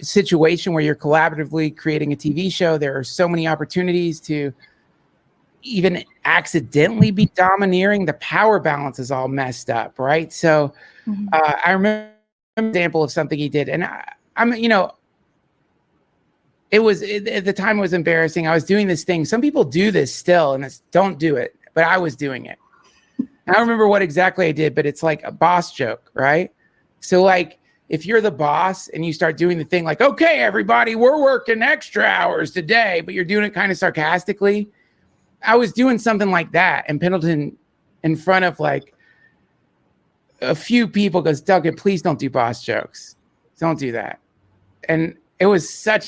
situation where you're collaboratively creating a TV show, there are so many opportunities to even accidentally be domineering. The power balance is all messed up, right? So I remember an example of something he did, and it was at the time it was embarrassing. I was doing this thing. Some people do this still, and don't do it, but I was doing it. I don't remember what exactly I did, but it's like a boss joke, right? So like, if you're the boss and you start doing the thing like, okay, everybody, we're working extra hours today, but you're doing it kind of sarcastically. I was doing something like that. And Pendleton, in front of like a few people, goes, Duncan, please don't do boss jokes. Don't do that. And it was so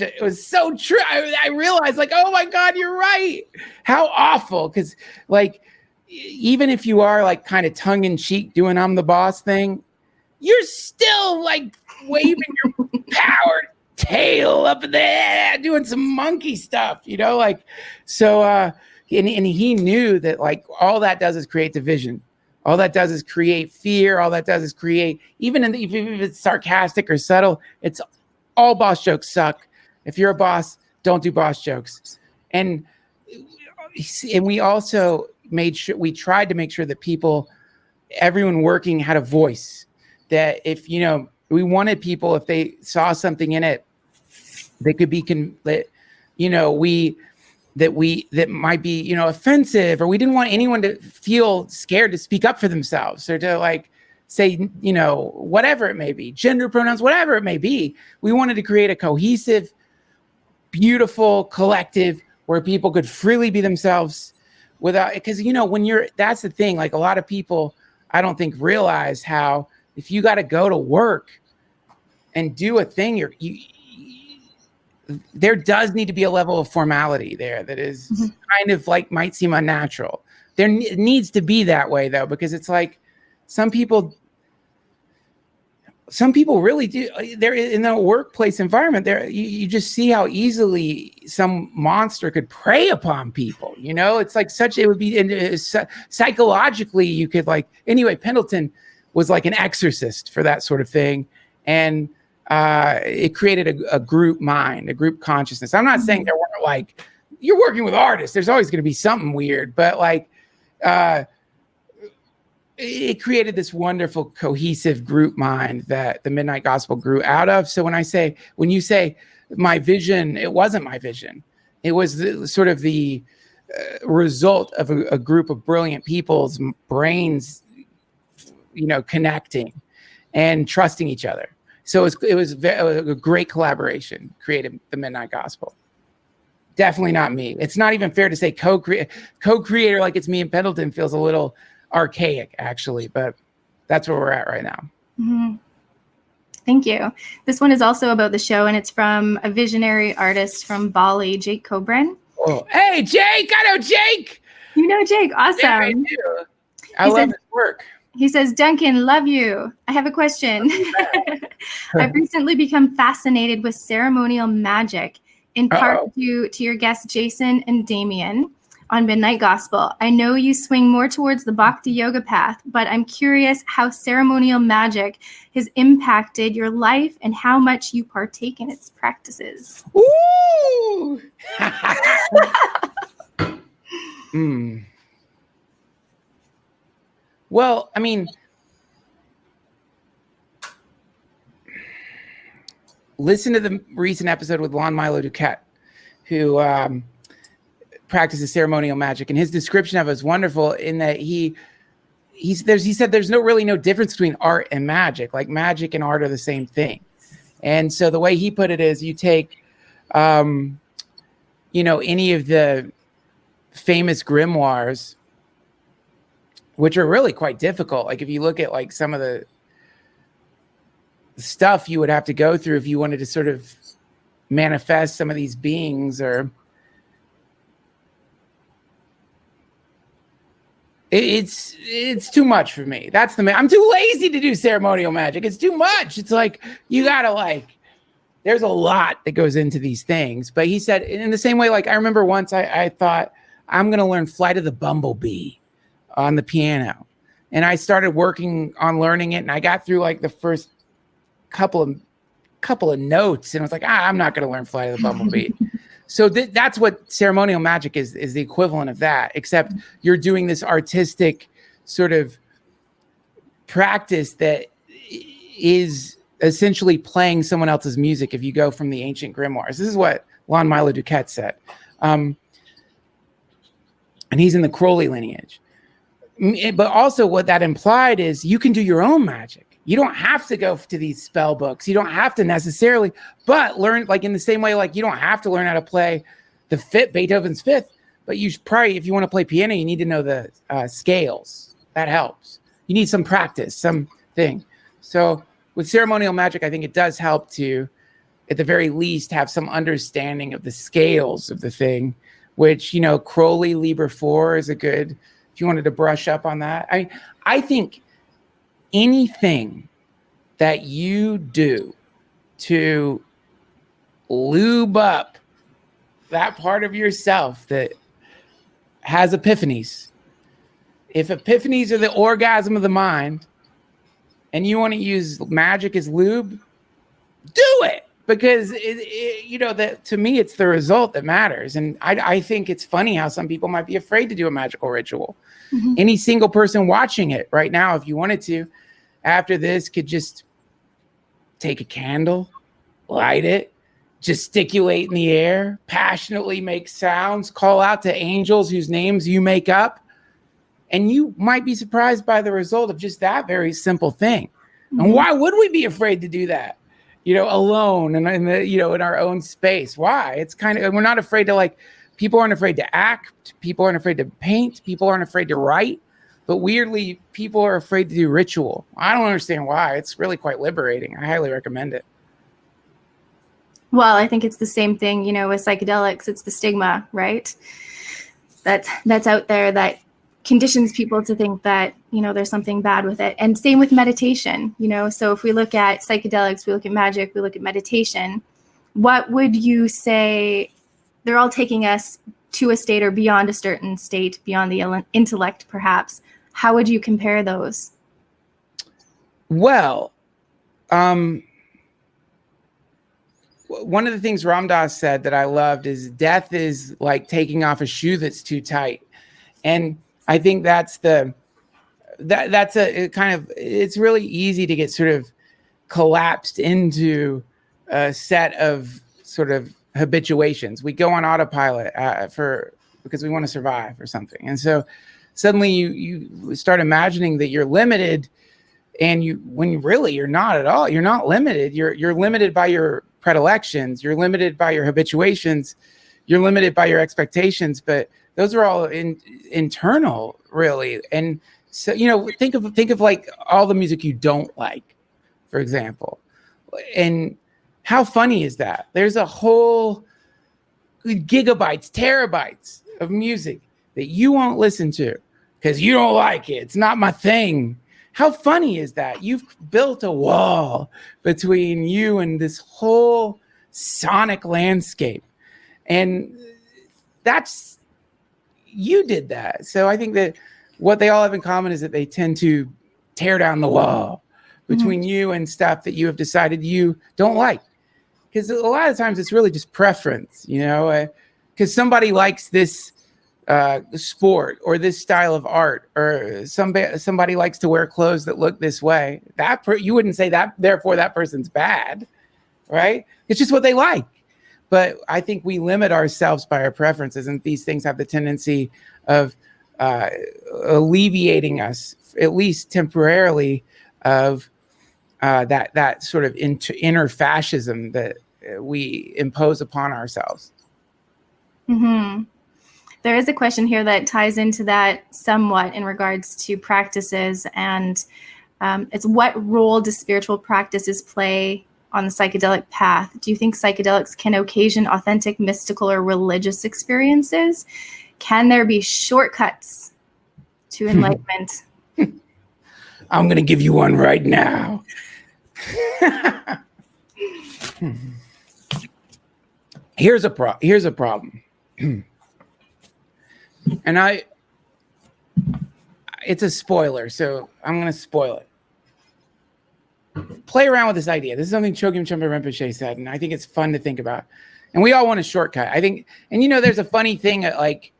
true. I realized like, oh my God, you're right. How awful. Because like, even if you are like kind of tongue in cheek doing I'm the boss thing, you're still like waving your power tail up there doing some monkey stuff, you know, like, so, and he knew that like all that does is create division. All that does is create fear. All that does is create, even if it's sarcastic or subtle, it's all boss jokes suck. If you're a boss, don't do boss jokes. And we also we tried to make sure that everyone working had a voice, that if, you know, we wanted people, if they saw something in it, they could be, you know, that might be, you know, offensive, or we didn't want anyone to feel scared to speak up for themselves or to like say, you know, whatever it may be, gender pronouns, whatever it may be. We wanted to create a cohesive, beautiful collective where people could freely be themselves without, because, you know, that's the thing, like a lot of people, I don't think realize how, if you got to go to work and do a thing, there does need to be a level of formality there that is kind of like might seem unnatural. There needs to be that way though, because it's like some people really do. They're in the workplace environment. There, you just see how easily some monster could prey upon people. You know, it's like it would be psychologically. You could like anyway. Pendleton was like an exorcist for that sort of thing, and it created a group mind, a group consciousness. I'm not saying there weren't like, you're working with artists, there's always going to be something weird, but like it created this wonderful cohesive group mind that the Midnight Gospel grew out of. So when you say my vision, it wasn't my vision. It was sort of the result of a group of brilliant people's brains, you know, connecting and trusting each other. So it was a great collaboration, created the Midnight Gospel. Definitely not me. It's not even fair to say co-creator like it's me and Pendleton feels a little archaic, actually, but that's where we're at right now.
Mm-hmm. Thank you. This one is also about the show, and it's from a visionary artist from Bali, Jake Cobran.
Oh, hey, Jake! I know Jake!
You know Jake. Awesome.
Yeah, I do. I love his work.
He says, Duncan, love you. I have a question. I've recently become fascinated with ceremonial magic, in part due to your guests, Jason and Damien, on Midnight Gospel. I know you swing more towards the Bhakti yoga path, but I'm curious how ceremonial magic has impacted your life and how much you partake in its practices.
Ooh! Well, I mean, listen to the recent episode with Lon Milo Duquette, who practices ceremonial magic, and his description of it is wonderful in that he said there's no difference between art and magic. Like magic and art are the same thing. And so the way he put it is, you take, you know, any of the famous grimoires, which are really quite difficult. Like if you look at like some of the stuff you would have to go through if you wanted to sort of manifest some of these beings, or it's too much for me. I'm too lazy to do ceremonial magic. It's too much. It's like, you gotta like, there's a lot that goes into these things. But he said in the same way, like I remember once I thought I'm going to learn Flight of the Bumblebee on the piano. And I started working on learning it, and I got through like the first couple of notes, and I was like, I'm not going to learn Flight of the Bumblebee. So that's what ceremonial magic is the equivalent of that, except you're doing this artistic sort of practice that is essentially playing someone else's music if you go from the ancient grimoires. This is what Lon Milo Duquette said. And he's in the Crowley lineage. But also what that implied is you can do your own magic. You don't have to go to these spell books. You don't have to necessarily, but learn, like in the same way, like you don't have to learn how to play Beethoven's Fifth, but you should probably, if you want to play piano, you need to know the scales. That helps. You need some practice, something. So with ceremonial magic, I think it does help to, at the very least, have some understanding of the scales of the thing, which, you know, Crowley Liber 4 is a good, if you wanted to brush up on that. I think anything that you do to lube up that part of yourself that has epiphanies. If epiphanies are the orgasm of the mind and you want to use magic as lube, do it. Because that to me, it's the result that matters. And I think it's funny how some people might be afraid to do a magical ritual. Mm-hmm. Any single person watching it right now, if you wanted to, after this, could just take a candle, light it, gesticulate in the air, passionately make sounds, call out to angels whose names you make up. And you might be surprised by the result of just that very simple thing. Mm-hmm. And why would we be afraid to do that? Alone and in our own space. Why? It's we're not afraid to people aren't afraid to act. People aren't afraid to paint. People aren't afraid to write. But weirdly, people are afraid to do ritual. I don't understand why. It's really quite liberating. I highly recommend it.
Well, I think it's the same thing, with psychedelics. It's the stigma, right? That's out there that conditions people to think that, there's something bad with it. And same with meditation, so if we look at psychedelics, we look at magic, we look at meditation, what would you say? They're all taking us to a state or beyond a certain state, beyond the intellect, perhaps. How would you compare those?
Well, one of the things Ram Dass said that I loved is death is like taking off a shoe that's too tight. And I think that's a kind of, it's really easy to get sort of collapsed into a set of sort of habituations. We go on autopilot because we want to survive or something. And so suddenly you start imagining that you're limited, and when really you're not at all. You're not limited. You're limited by your predilections. You're limited by your habituations. You're limited by your expectations, but those are all internal, really. And so, think of like all the music you don't like, for example. And how funny is that? There's a whole gigabytes, terabytes of music that you won't listen to because you don't like it. It's not my thing. How funny is that? You've built a wall between you and this whole sonic landscape. And you did that. So I think that what they all have in common is that they tend to tear down the wall between you and stuff that you have decided you don't like. Because a lot of times it's really just preference, because somebody likes this sport or this style of art, or somebody likes to wear clothes that look this way. You wouldn't say that, therefore that person's bad, right? It's just what they like. But I think we limit ourselves by our preferences, and these things have the tendency of alleviating us, at least temporarily, of that sort of inner fascism that we impose upon ourselves.
Mm-hmm. There is a question here that ties into that somewhat in regards to practices, and it's what role do spiritual practices play on the psychedelic path? Do you think psychedelics can occasion authentic mystical or religious experiences? Can there be shortcuts to enlightenment?
I'm going to give you one right now. Here's a problem. And it's a spoiler, so I'm going to spoil it. Play around with this idea. This is something Chogyam Trungpa Rinpoche said, and I think it's fun to think about. And we all want a shortcut. I think, and there's a funny thing like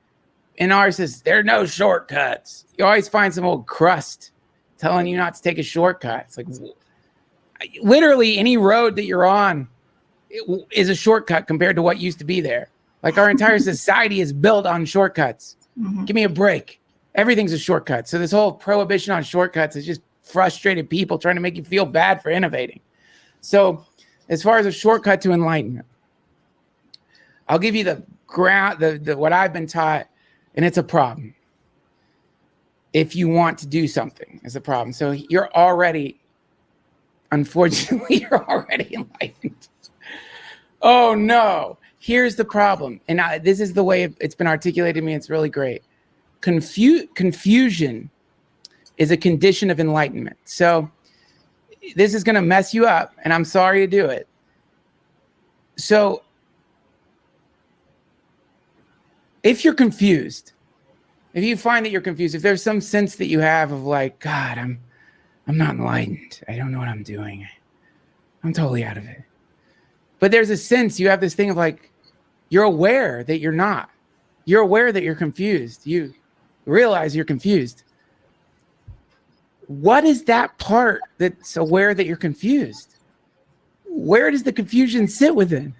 in ours is there are no shortcuts. You always find some old crust telling you not to take a shortcut. It's like literally any road that you're on is a shortcut compared to what used to be there. Like our entire society is built on shortcuts. Mm-hmm. Give me a break. Everything's a shortcut. So this whole prohibition on shortcuts is just frustrated people trying to make you feel bad for innovating. So as far as a shortcut to enlightenment, I'll give you the ground, the what I've been taught, and it's a problem. If you want to do something, it's a problem. So unfortunately, you're already enlightened. Oh no, here's the problem. And this is the way it's been articulated to me. It's really great. Confusion is a condition of enlightenment. So this is going to mess you up, and I'm sorry to do it. So if you're confused, if you find that you're confused, if there's some sense that you have of like, God, I'm not enlightened. I don't know what I'm doing. I'm totally out of it. But there's a sense, you have this thing of like, you're aware that you're not. You're aware that you're confused. You realize you're confused. What is that part that's aware that you're confused? Where does the confusion sit within?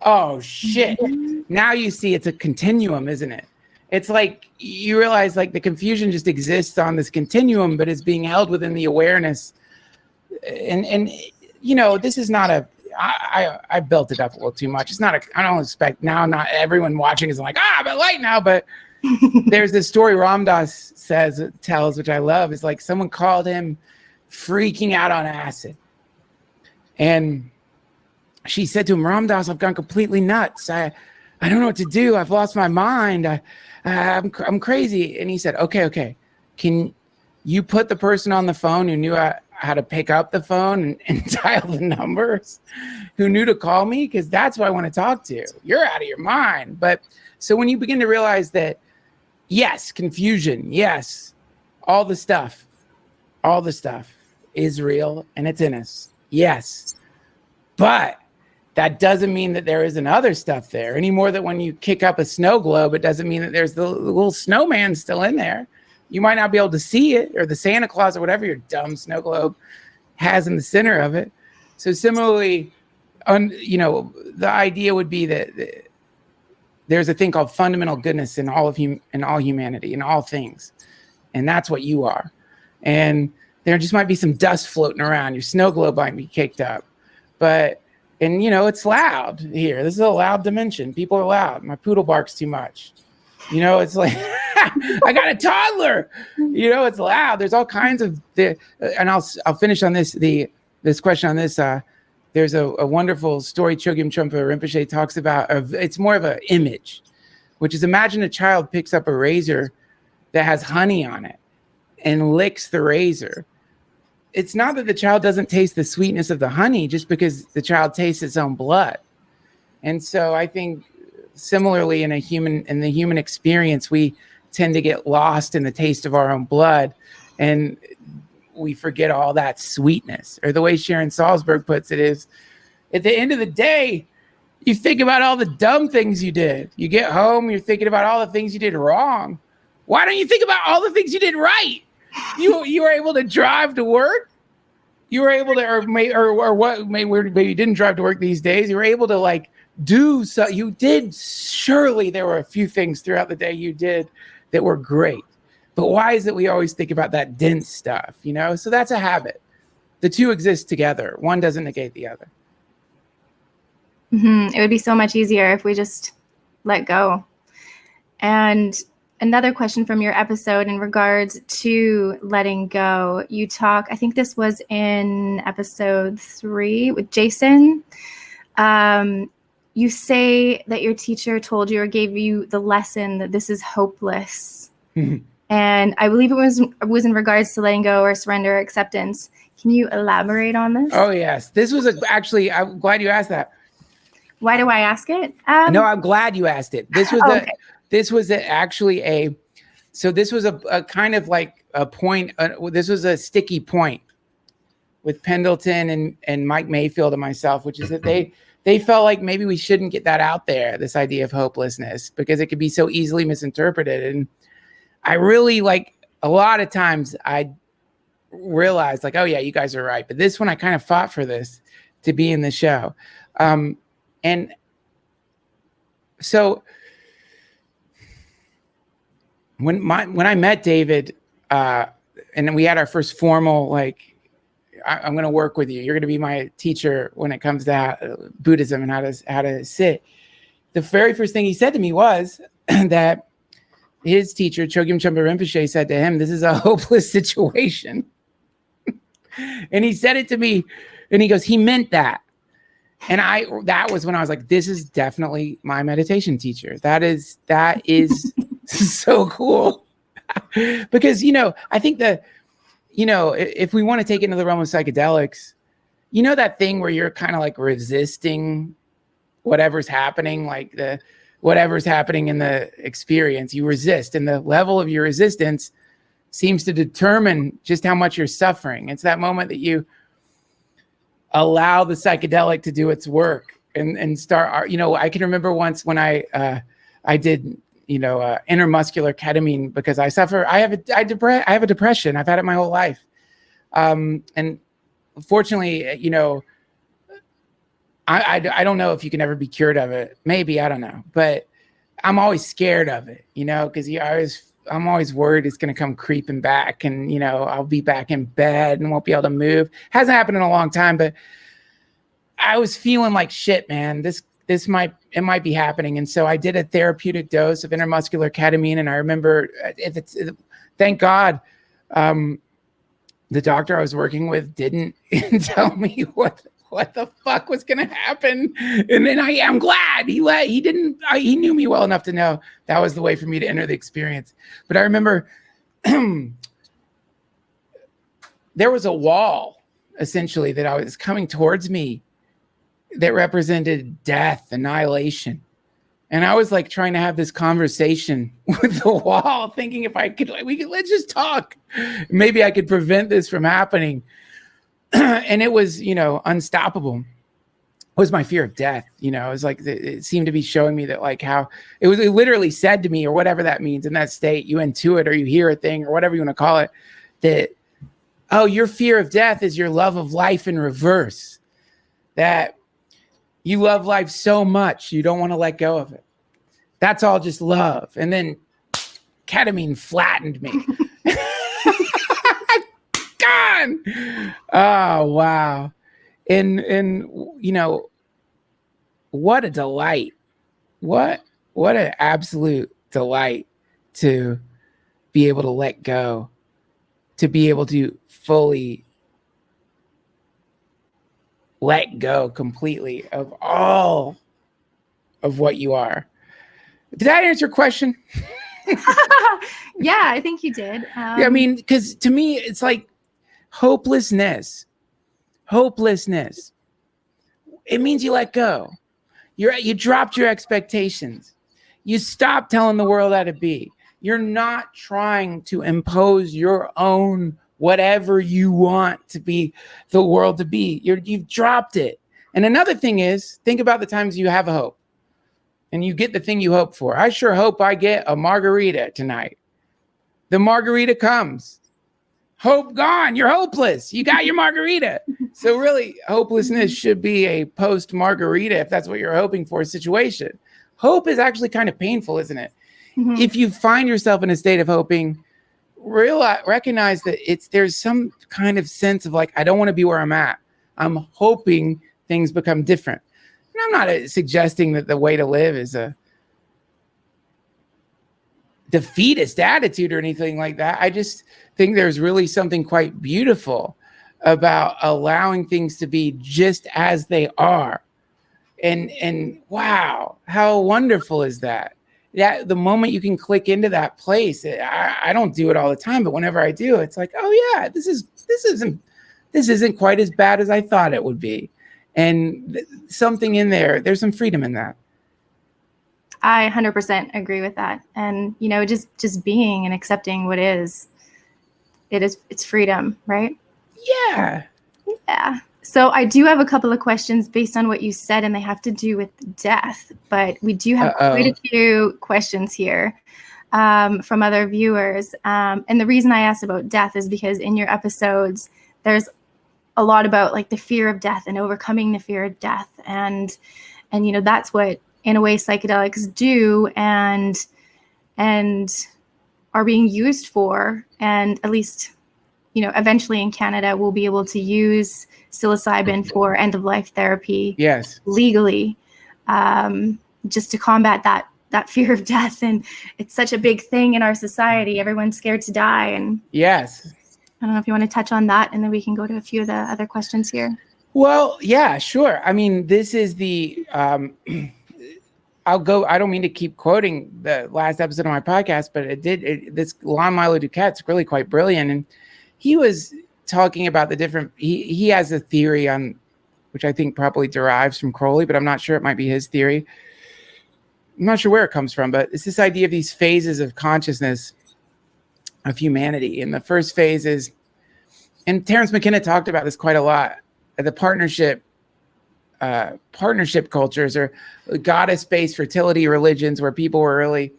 Oh, shit. Now you see it's a continuum, isn't it? It's like you realize like the confusion just exists on this continuum, but it's being held within the awareness. And you know, this is not a, I built it up a little too much. It's not a, I don't expect now, not everyone watching is like, I'm at light now, but there's this story Ram Dass tells, which I love. Is like someone called him freaking out on acid. And she said to him, Ram Dass, I've gone completely nuts. I don't know what to do. I've lost my mind. I'm crazy. And he said, okay. Can you put the person on the phone who knew how to pick up the phone and dial the numbers, who knew to call me? Because that's who I want to talk to. You're out of your mind. But so when you begin to realize that, yes, confusion, yes, all the stuff is real and it's in us. Yes. But that doesn't mean that there isn't other stuff there any more than when you kick up a snow globe, it doesn't mean that there's the little snowman still in there. You might not be able to see it, or the Santa Claus or whatever your dumb snow globe has in the center of it. So similarly, you know, the idea would be that there's a thing called fundamental goodness in all humanity, in all things. And that's what you are. And there just might be some dust floating around. Your snow globe might be kicked up. And you know, it's loud here. This is a loud dimension. People are loud. My poodle barks too much. You know, it's like, I got a toddler. You know, it's loud. There's all kinds of, and I'll finish on this question on this. There's a wonderful story Chogyam Trungpa Rinpoche talks about. It's more of an image, which is, imagine a child picks up a razor that has honey on it and licks the razor. It's not that the child doesn't taste the sweetness of the honey just because the child tastes its own blood. And so I think similarly in the human experience, we tend to get lost in the taste of our own blood, and we forget all that sweetness. Or the way Sharon Salzberg puts it is, at the end of the day, you think about all the dumb things you did. You get home, you're thinking about all the things you did wrong. Why don't you think about all the things you did right? You were able to drive to work. You were able to, maybe you didn't drive to work these days. You were able to like do so. You did. Surely there were a few things throughout the day you did that were great. But why is it we always think about that dense stuff? You know, so that's a habit. The two exist together. One doesn't negate the other.
It would be so much easier if we just let go. And another question from your episode in regards to letting go, you talk, I think this was in episode 3 with Jason. You say that your teacher told you or gave you the lesson that this is hopeless. And I believe it was in regards to letting go or surrender or acceptance. Can you elaborate on this?
Oh, yes. This was actually, I'm glad you asked that.
Why do I ask it?
No, I'm glad you asked it. This was
okay.
This was actually a kind of like a point. This was a sticky point with Pendleton and Mike Mayfield and myself, which is that they felt like maybe we shouldn't get that out there, this idea of hopelessness, because it could be so easily misinterpreted. And I really, like, a lot of times I realized like, oh yeah, you guys are right. But this one, I kind of fought for this to be in the show. And so when I met David, and we had our first formal, like, I'm going to work with you. You're going to be my teacher when it comes to Buddhism and how to sit. The very first thing he said to me was that his teacher, Chogyam Trungpa Rinpoche, said to him, "This is a hopeless situation." And he said it to me, and he goes, he meant that. And that was when I was like, this is definitely my meditation teacher. That is so cool. Because, you know, I think that, you know, if we want to take it into the realm of psychedelics, you know, that thing where you're kind of like resisting whatever's happening, whatever's happening in the experience, you resist. And the level of your resistance seems to determine just how much you're suffering. It's that moment that you allow the psychedelic to do its work and start, I can remember once when I did, intermuscular ketamine because I have a depression. I've had it my whole life. And fortunately, I don't know if you can ever be cured of it. Maybe, I don't know. But I'm always scared of it, because I'm always worried it's going to come creeping back and, I'll be back in bed and won't be able to move. Hasn't happened in a long time, but I was feeling like shit, man. It might be happening. And so I did a therapeutic dose of intermuscular ketamine. And I remember, thank God, the doctor I was working with didn't tell me what the fuck was going to happen. And then I'm glad he knew me well enough to know that was the way for me to enter the experience. But I remember there was a wall essentially that I was coming towards me that represented death, annihilation. And I was like trying to have this conversation with the wall, thinking if I could, let's just talk. Maybe I could prevent this from happening. And it was, unstoppable. It was my fear of death. It was like, it seemed to be showing me that how it literally said to me, or whatever that means in that state, you intuit or you hear a thing or whatever you want to call it, that, oh, your fear of death is your love of life in reverse. That you love life so much, you don't want to let go of it. That's all just love. And then ketamine flattened me. Gone. Oh, wow. And what a delight. What an absolute delight to be able to let go, to be able to fully let go completely of all of what you are. Did that answer your question?
Yeah, I think you did.
Yeah, because to me, it's like hopelessness. It means you let go. You dropped your expectations. You stopped telling the world how to be. You're not trying to impose your own whatever you want to be the world to be. You've dropped it. And another thing is, think about the times you have a hope and you get the thing you hope for. I sure hope I get a margarita tonight. The margarita comes. Hope gone. You're hopeless. You got your margarita. So really, hopelessness should be a post-margarita, if that's what you're hoping for, situation. Hope is actually kind of painful, isn't it? Mm-hmm. If you find yourself in a state of hoping, recognize that there's some kind of sense of I don't want to be where I'm at. I'm hoping things become different. And I'm not suggesting that the way to live is a defeatist attitude or anything like that. I just think there's really something quite beautiful about allowing things to be just as they are. And wow, how wonderful is that? That the moment you can click into that place, I don't do it all the time, but whenever I do, it's like, oh yeah, this isn't quite as bad as I thought it would be. And something in there's some freedom in that.
I 100% agree with that. And, just being and accepting what is, it's freedom, right?
Yeah.
Yeah. So I do have a couple of questions based on what you said, and they have to do with death, but we do have quite a few questions here from other viewers. And the reason I asked about death is because in your episodes, there's a lot about the fear of death and overcoming the fear of death. And that's what, in a way, psychedelics do and are being used for. And at least, eventually in Canada, we'll be able to use psilocybin for end-of-life therapy.
Yes.
Legally, just to combat that fear of death. And it's such a big thing in our society. Everyone's scared to die. And
yes.
I don't know if you want to touch on that, and then we can go to a few of the other questions here.
Well, yeah, sure. This is the, I don't mean to keep quoting the last episode of my podcast, but this Lon Milo Duquette's really quite brilliant. And he was talking about the different, he has a theory on which I think probably derives from Crowley, but I'm not sure. It might be his theory. I'm not sure where it comes from, but it's this idea of these phases of consciousness of humanity. And the first phase is, and Terence McKenna talked about this quite a lot, the partnership cultures or goddess-based fertility religions where people were really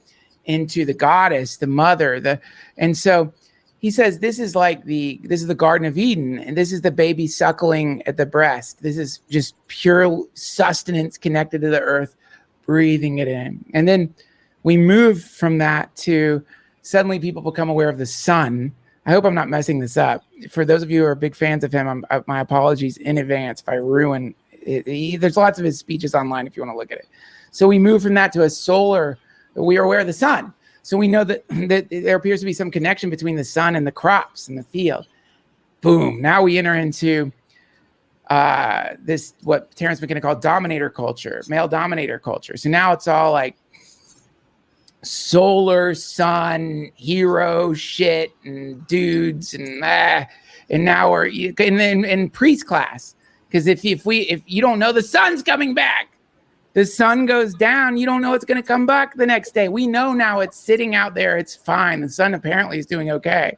into the goddess, the mother, and so he says this is the Garden of Eden, and this is the baby suckling at the breast. This is just pure sustenance connected to the earth, breathing it in. And then we move from that to suddenly people become aware of the sun. I hope I'm not messing this up. For those of you who are big fans of him, my apologies in advance if I ruin it. There's lots of his speeches online if you want to look at it. So we move from that to we are aware of the sun. So we know that there appears to be some connection between the sun and the crops in the field. Boom. Now we enter into this, what Terence McKenna called dominator culture, male dominator culture. So now it's all like solar sun hero shit and dudes and now we're in priest class, because if you don't know the sun's coming back, the sun goes down, you don't know it's going to come back the next day. We know now it's sitting out there, it's fine. The sun apparently is doing okay.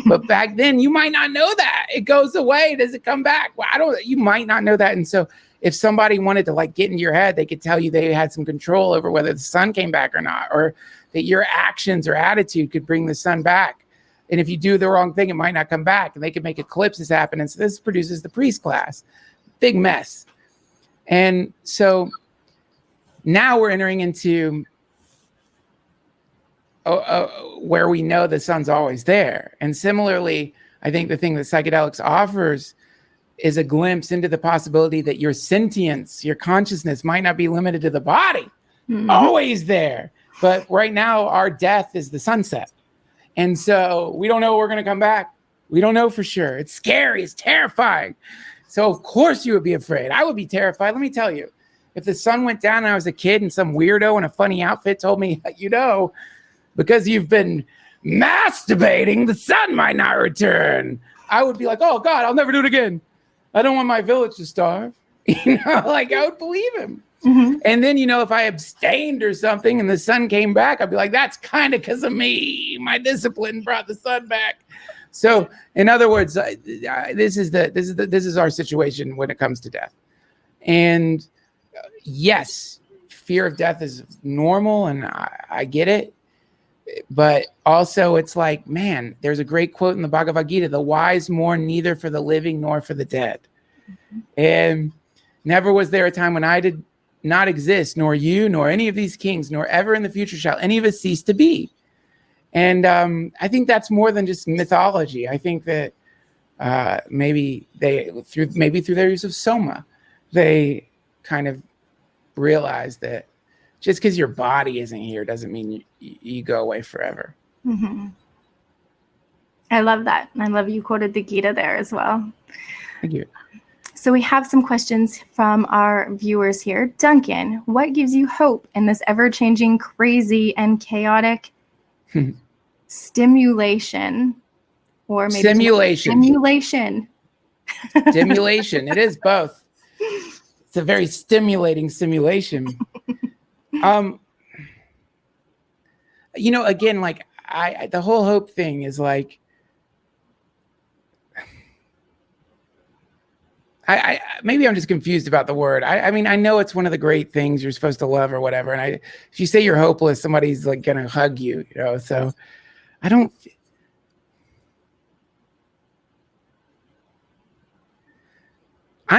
But back then you might not know that. It goes away. Does it come back? Well, you might not know that. And so if somebody wanted to get into your head, they could tell you they had some control over whether the sun came back or not, or that your actions or attitude could bring the sun back. And if you do the wrong thing, it might not come back, and they could make eclipses happen. And so this produces the priest class. Big mess. And so now we're entering into where we know the sun's always there. And similarly, I think the thing that psychedelics offers is a glimpse into the possibility that your sentience, your consciousness might not be limited to the body, always there. But right now, our death is the sunset. And so we don't know we're going to come back. We don't know for sure. It's scary. It's terrifying. So of course you would be afraid. I would be terrified. Let me tell you, if the sun went down and I was a kid and some weirdo in a funny outfit told me, because you've been masturbating, the sun might not return, I would be like, oh God, I'll never do it again. I don't want my village to starve. I would believe him. Mm-hmm. And then, if I abstained or something and the sun came back, I'd be like, that's kind of because of me. My discipline brought the sun back. So in other words, this is our situation when it comes to death. And yes, fear of death is normal, and I get it. But also it's like, man, there's a great quote in the Bhagavad Gita: the wise mourn neither for the living nor for the dead. Mm-hmm. And never was there a time when I did not exist, nor you, nor any of these kings, nor ever in the future shall any of us cease to be. And I think that's more than just mythology. I think that maybe through their use of soma, they kind of realize that just because your body isn't here doesn't mean you go away forever.
Mm-hmm. I love that. I love you quoted the Gita there as well.
Thank you.
So we have some questions from our viewers here. Duncan, what gives you hope in this ever-changing, crazy, and chaotic stimulation? Or maybe
simulation.
Stimulation.
It is both. It's a very stimulating simulation. Again, the whole hope thing is maybe I'm just confused about the word. I mean, I know it's one of the great things you're supposed to love or whatever. And if you say you're hopeless, somebody's gonna hug you, so I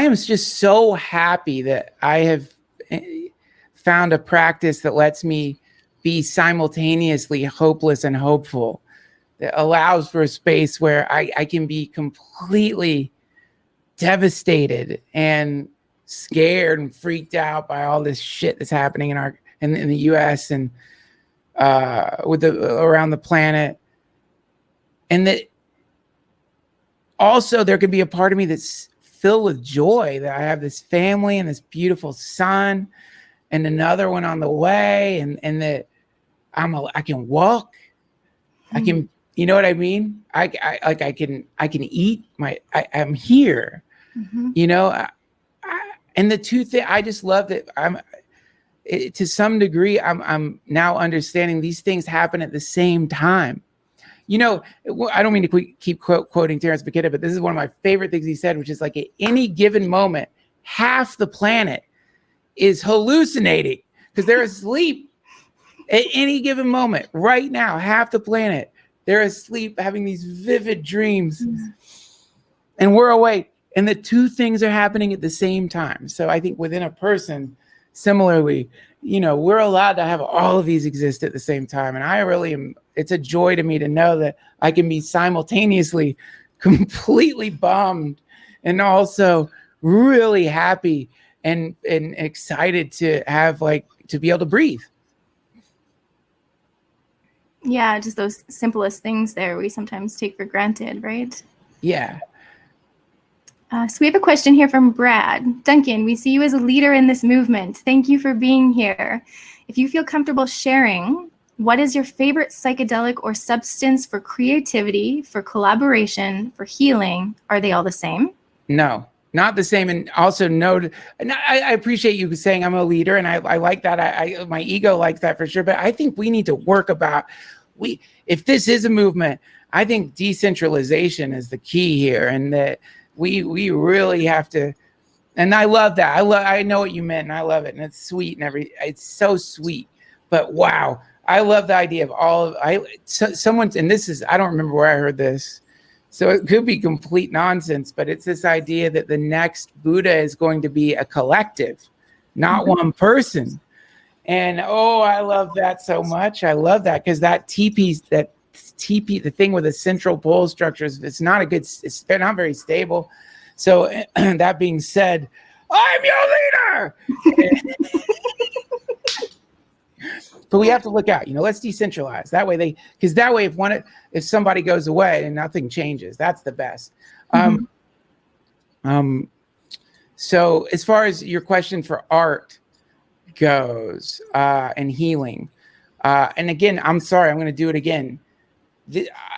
am just so happy that I have found a practice that lets me be simultaneously hopeless and hopeful, that allows for a space where I can be completely devastated and scared and freaked out by all this shit that's happening in the US and around the planet. And that also there could be a part of me that's filled with joy that I have this family and this beautiful son and another one on the way, and that I can walk. I can, you know what I mean? I can eat. I'm here. Mm-hmm. And the two things, I just love that to some degree, I'm now understanding these things happen at the same time. You know, I don't mean to keep quoting Terence McKenna, but this is one of my favorite things he said, which is like at any given moment, half the planet is hallucinating because they're asleep at any given moment. Right now, half the planet, they're asleep having these vivid dreams, and we're awake. And the two things are happening at the same time. So I think within a person, similarly, you know, we're allowed to have all of these exist at the same time. And I really am, it's a joy to me to know that I can be simultaneously completely bummed and also really happy and excited to have, like, to be able to breathe.
Yeah, just those simplest things there we sometimes take for granted, right?
Yeah.
So we have a question here from Brad. Duncan, we see you as a leader in this movement. Thank you for being here. If you feel comfortable sharing, what is your favorite psychedelic or substance for creativity, for collaboration, for healing? Are they all the same?
No, not the same. And also I appreciate you saying I'm a leader, and I like that. My ego likes that for sure. But I think we need to work about, if this is a movement, I think decentralization is the key here, and that we really have to. And I love that. I know what you meant, and I love it, and it's sweet and it's so sweet. But wow, I love the idea of someone, and this is, I don't remember where I heard this, so it could be complete nonsense, but it's this idea that the next Buddha is going to be a collective, not one person. And I love that so much. I love that, because that TP, the thing with the central pole structures, they're not very stable. So that being said, I'm your leader. But we have to look out, let's decentralize. That way if somebody goes away and nothing changes, that's the best. So as far as your question for art goes, and healing, and again, I'm sorry, I'm going to do it again.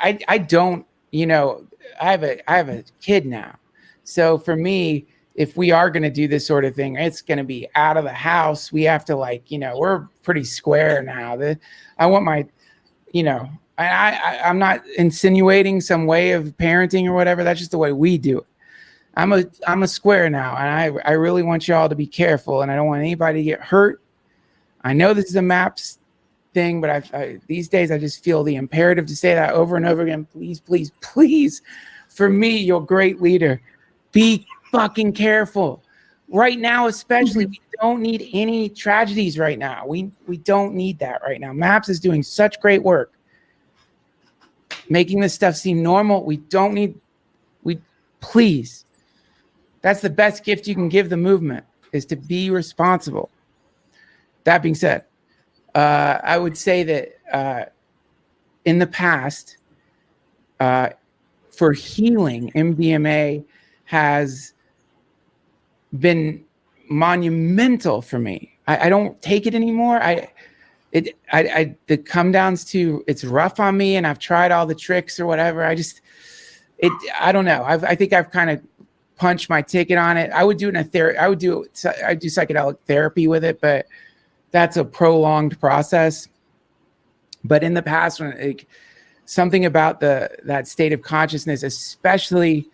I don't, I have a kid now. So for me, if we are going to do this sort of thing, it's going to be out of the house. We have to, we're pretty square now. I want my, I'm not insinuating some way of parenting or whatever. That's just the way we do it. I'm a square now, and I really want y'all to be careful, and I don't want anybody to get hurt. I know this is a MAPS thing, but these days I just feel the imperative to say that over and over again. Please, please, please, for me, your great leader, be fucking careful. Right now, especially, we don't need any tragedies right now. We don't need that right now. MAPS is doing such great work, making this stuff seem normal. Please. That's the best gift you can give the movement, is to be responsible. That being said, I would say that in the past, for healing, MDMA has been monumental for me. I don't take it anymore. The come downs to, it's rough on me, and I've tried all the tricks or whatever. I don't know. I think I've kind of punched my ticket on it. I would do I do psychedelic therapy with it, but that's a prolonged process. But in the past, when something about that state of consciousness, especially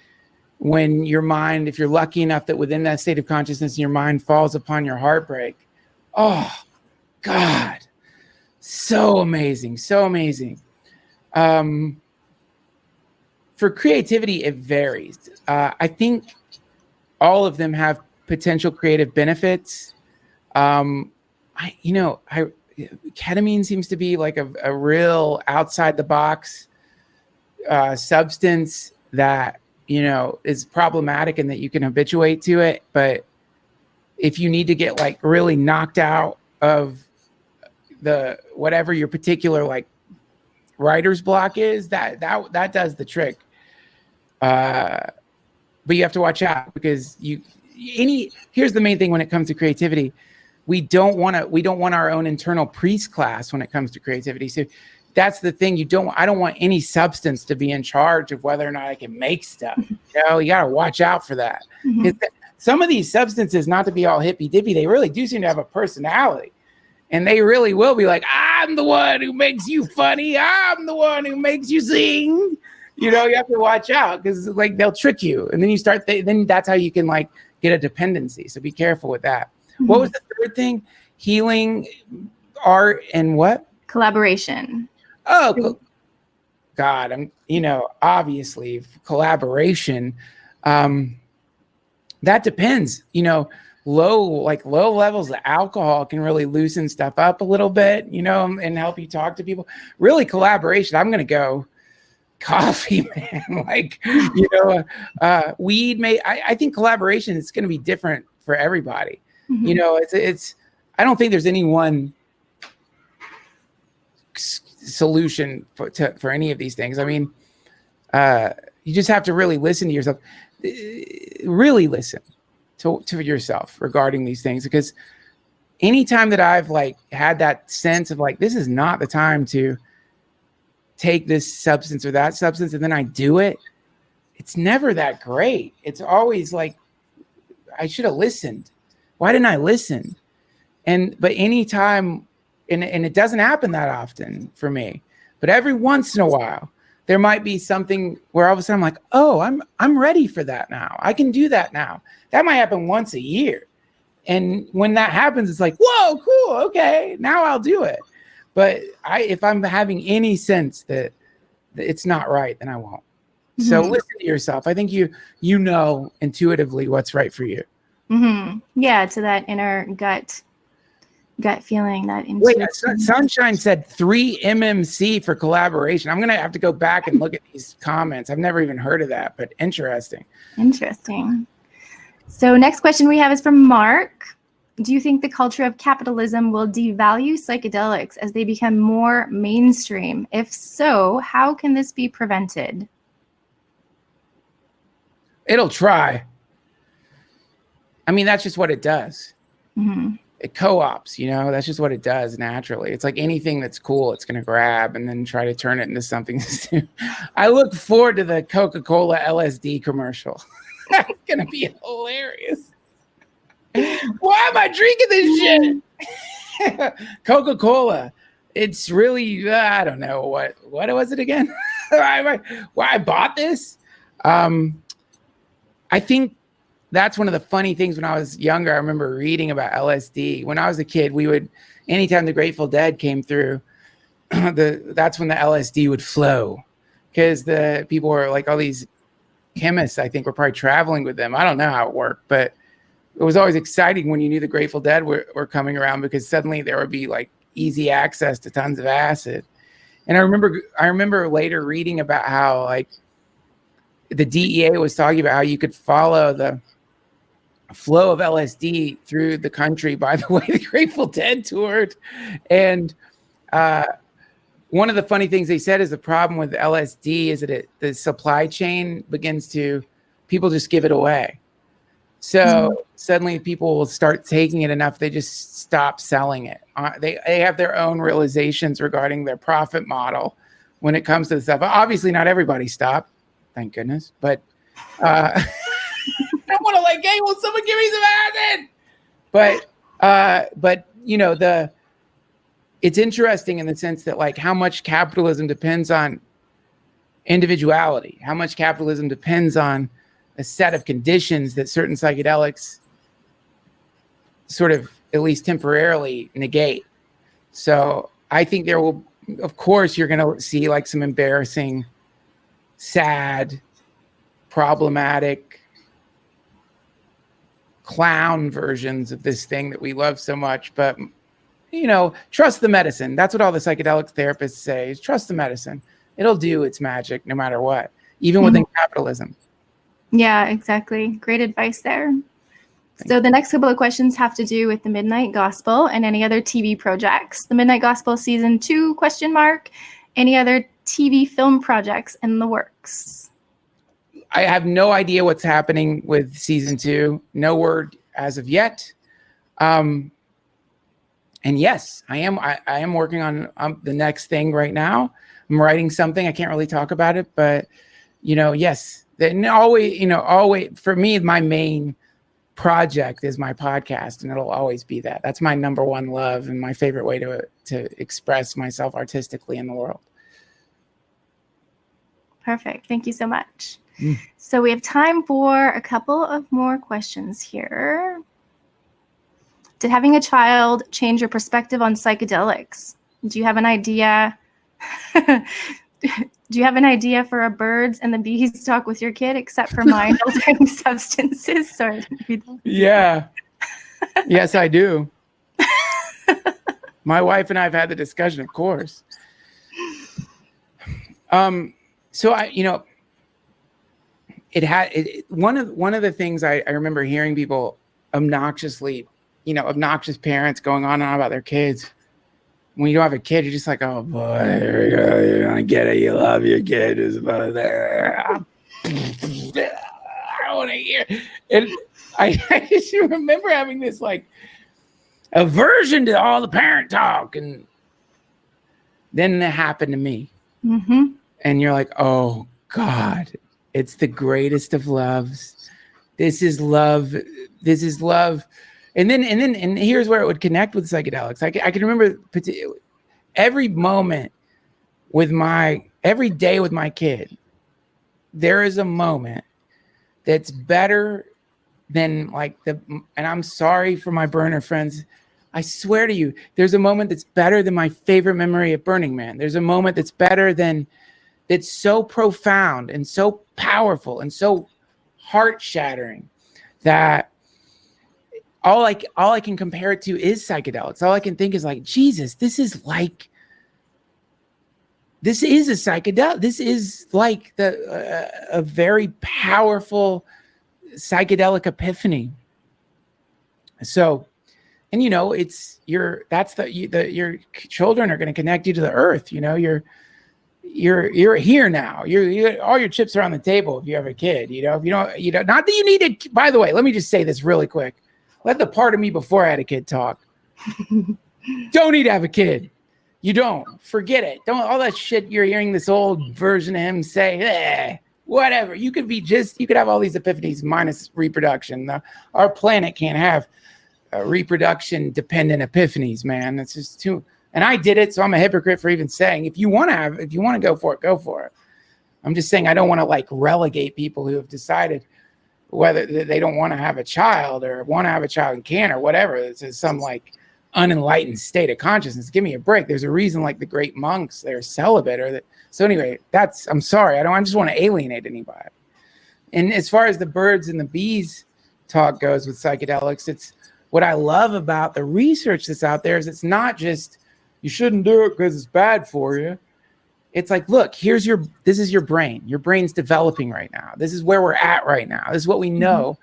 when your mind, if you're lucky enough that within that state of consciousness, your mind falls upon your heartbreak. Oh, God. So amazing. So amazing. For creativity, it varies. I think all of them have potential creative benefits. Ketamine seems to be like a real outside the box substance that, is problematic and that you can habituate to it. But if you need to get really knocked out of whatever your particular writer's block is, that does the trick. But you have to watch out, because here's the main thing when it comes to creativity. We don't want our own internal priest class when it comes to creativity. So that's the thing. I don't want any substance to be in charge of whether or not I can make stuff. You got to watch out for that. some of these substances, not to be all hippy dippy, they really do seem to have a personality. And they really will be like, I'm the one who makes you funny. I'm the one who makes you sing. You know, you have to watch out because like they'll trick you. And then you start, then that's how you can like get a dependency. So be careful with that. Mm-hmm. What was the third thing? Healing, art, and what?
Collaboration.
Oh, God. Obviously collaboration. That depends, low levels of alcohol can really loosen stuff up a little bit, and help you talk to people. Really collaboration. I'm going to go coffee, man. Weed I think collaboration is going to be different for everybody. Mm-hmm. I don't think there's any one solution for any of these things. I mean, you just have to really listen to yourself, really listen to yourself regarding these things, because anytime that I've had that sense of this is not the time to take this substance or that substance, and then I do it, it's never that great. It's always I should have listened. Why didn't I listen? But anytime, and it doesn't happen that often for me, but every once in a while, there might be something where all of a sudden I'm like, oh, I'm ready for that now. I can do that now. That might happen once a year. And when that happens, it's like, whoa, cool. Okay, now I'll do it. But if I'm having any sense that it's not right, then I won't. Mm-hmm. So listen to yourself. I think you know intuitively what's right for you.
Mm-hmm. Yeah, to that inner gut feeling, that intuition.
Wait, Sunshine said 3 MMC for collaboration. I'm going to have to go back and look at these comments. I've never even heard of that, but interesting.
So next question we have is from Mark. Do you think the culture of capitalism will devalue psychedelics as they become more mainstream? If so, how can this be prevented?
It'll try. I mean, that's just what it does. Mm-hmm. It co-ops, that's just what it does naturally. It's like anything that's cool, it's going to grab and then try to turn it into something. I look forward to the Coca-Cola LSD commercial. That's going to be hilarious. Why am I drinking this shit? Coca-Cola. It's really, I don't know. What was it again? Why I bought this? I think that's one of the funny things. When I was younger, I remember reading about LSD. When I was a kid, anytime the Grateful Dead came through, that's when the LSD would flow, because the people were all these chemists, I think, were probably traveling with them. I don't know how it worked, but it was always exciting when you knew the Grateful Dead were coming around, because suddenly there would be easy access to tons of acid. And I remember later reading about how the DEA was talking about how you could follow the flow of LSD through the country by the way the Grateful Dead toured. And one of the funny things they said is the problem with LSD is that the supply chain people just give it away. So suddenly people will start taking it enough, they just stop selling it. They have their own realizations regarding their profit model when it comes to the stuff. Obviously not everybody stopped, thank goodness, but I want to hey, will someone give me some acid? But it's interesting in the sense that how much capitalism depends on individuality, how much capitalism depends on a set of conditions that certain psychedelics sort of, at least temporarily, negate. So I think there will, of course, you're going to see some embarrassing, sad, problematic, clown versions of this thing that we love so much. But trust the medicine. That's what all the psychedelic therapists say, is trust the medicine. It'll do its magic no matter what, even within capitalism.
Yeah, exactly. Great advice there. So the next couple of questions have to do with the Midnight Gospel and any other TV projects. The Midnight Gospel season 2, ? Any other TV film projects in the works?
I have no idea what's happening with season 2. No word as of yet. And yes, I am working on the next thing right now. I'm writing something. I can't really talk about it, but yes, always for me, my main project is my podcast, and it'll always be that. That's my number one love and my favorite way to express myself artistically in the world.
Perfect. Thank you so much. So we have time for a couple of more questions here. Did having a child change your perspective on psychedelics? Do you have an idea? Do you have an idea for a birds and the bees talk with your kid, except for mind-altering substances? Sorry.
Yeah. Yes, I do. My wife and I have had the discussion, of course. So one of the things I remember hearing people obnoxious parents going on and on about their kids. When you don't have a kid, you're just like, oh boy, here we go. You're gonna get it. You love your kid. It's about there. I don't want to hear. And I just remember having this like aversion to all the parent talk, and then that happened to me. Mm-hmm. And you're like, oh God, it's the greatest of loves. This is love. This is love. And here's where it would connect with psychedelics. I can remember every day with my kid, there is a moment that's better than and I'm sorry for my burner friends. I swear to you, there's a moment that's better than my favorite memory of Burning Man. There's a moment that's better than, that's so profound and so powerful and so heart shattering that all I can compare it to is psychedelics. All I can think is like, Jesus, this is a psychedelic. This is like a very powerful psychedelic epiphany. So, and it's your children are going to connect you to the earth. You're here now. You're all your chips are on the table if you have a kid. If you don't, not that you need it. By the way, let me just say this really quick. Let the part of me before I had a kid talk. Don't need to have a kid. You don't. Forget it. Don't all that shit you're hearing this old version of him say, whatever. You could have all these epiphanies minus reproduction. Our planet can't have reproduction dependent epiphanies, man. It's just too. And I did it, so I'm a hypocrite for even saying if you want to go for it, go for it. I'm just saying I don't want to relegate people who have decided whether they don't want to have a child or want to have a child and can or whatever. It's some unenlightened state of consciousness. Give me a break. There's a reason the great monks, they're celibate so anyway, I'm sorry. I just want to alienate anybody. And as far as the birds and the bees talk goes with psychedelics, it's what I love about the research that's out there is it's not just, you shouldn't do it because it's bad for you. It's like, look, this is your brain. Your brain's developing right now. This is where we're at right now. This is what we know.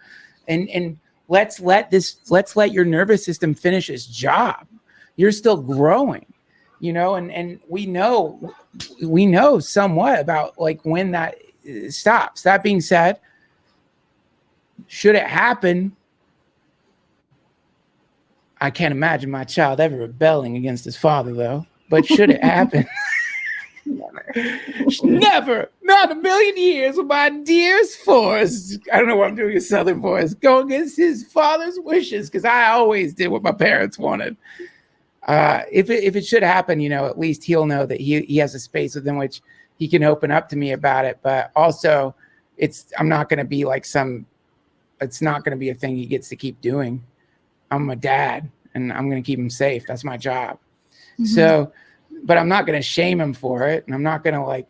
Mm-hmm. And let's let your nervous system finish its job. You're still growing, and we know somewhat about when that stops. That being said, should it happen, I can't imagine my child ever rebelling against his father though, but should it happen, Never, not a million years of my dearest Forrest. I don't know what I'm doing in Southern voice. Go against his father's wishes because I always did what my parents wanted. If it should happen, at least he'll know that he has a space within which he can open up to me about it. But also, I'm not going to be it's not going to be a thing he gets to keep doing. I'm a dad, and I'm going to keep him safe. That's my job. Mm-hmm. So. But I'm not going to shame him for it. And I'm not going to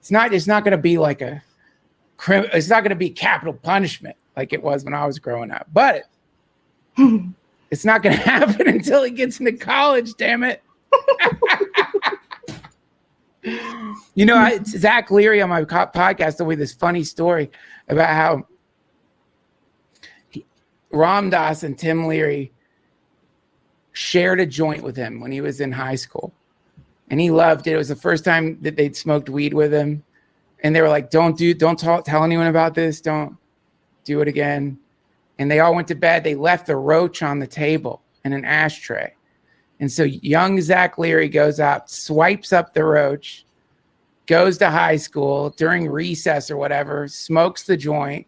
it's not going to be it's not going to be capital punishment like it was when I was growing up. But it's not going to happen until he gets into college, damn it. Zach Leary on my podcast told me this funny story about how Ram Dass and Tim Leary shared a joint with him when he was in high school. And he loved it. It was the first time that they'd smoked weed with him. And they were like, don't tell anyone about this. Don't do it again. And they all went to bed. They left the roach on the table in an ashtray. And so young Zach Leary goes out, swipes up the roach, goes to high school during recess or whatever, smokes the joint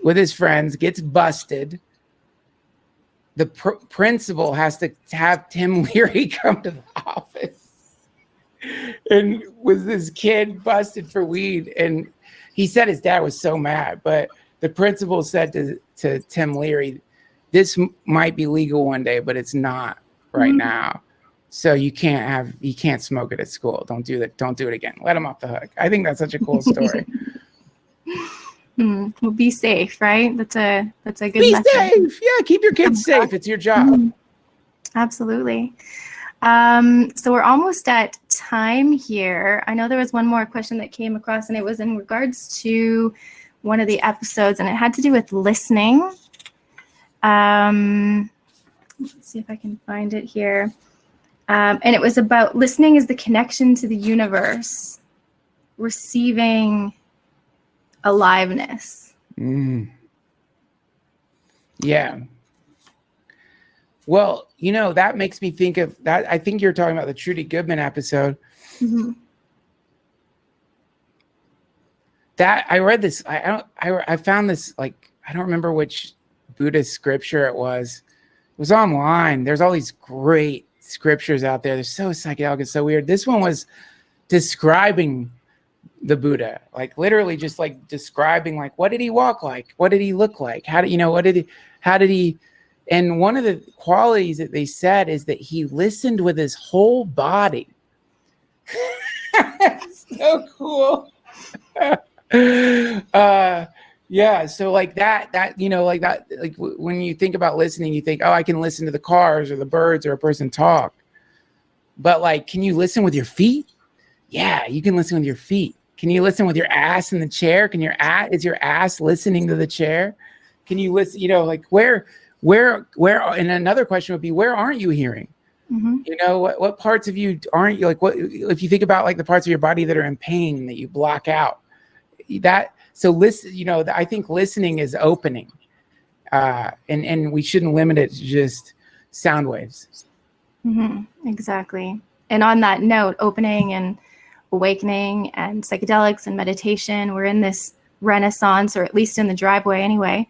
with his friends, gets busted, the principal has to have Tim Leary come to the office, and was this kid busted for weed, and he said his dad was so mad, but the principal said to Tim Leary, this might be legal one day, but it's not right now. So you can't smoke it at school. Don't do that. Don't do it again. Let him off the hook. I think that's such a cool story.
Well, be safe, right? That's a good
be
message.
Safe. Yeah, keep your kids safe. It's your job.
Absolutely. So we're almost at time here. I know there was one more question that came across, and it was in regards to one of the episodes, and it had to do with listening. Let's see if I can find it here. And it was about listening is the connection to the universe, receiving aliveness.
Yeah. Well, that makes me think of that. I think you're talking about the Trudy Goodman episode. That I read this. I found this, like, I don't remember which Buddhist scripture it was. It was online. There's all these great scriptures out there. They're so psychedelic and so weird. This one was describing the Buddha, like literally just like describing, like, what did he walk like? What did he look like? How did he, and one of the qualities that they said is that he listened with his whole body. So cool. Yeah. So like that, like when you think about listening, you think, oh, I can listen to the cars or the birds or a person talk. But like, can you listen with your feet? Yeah, you can listen with your feet. Can you listen with your ass in the chair? Is your ass listening to the chair? Can you listen, like where, and another question would be, where aren't you hearing? What parts of you aren't you, like, what, if you think about like the parts of your body that are in pain that you block out, so listen, I think listening is opening, and we shouldn't limit it to just sound waves.
Exactly. And on that note, opening and awakening and psychedelics and meditation, we're in this renaissance, or at least in the driveway anyway.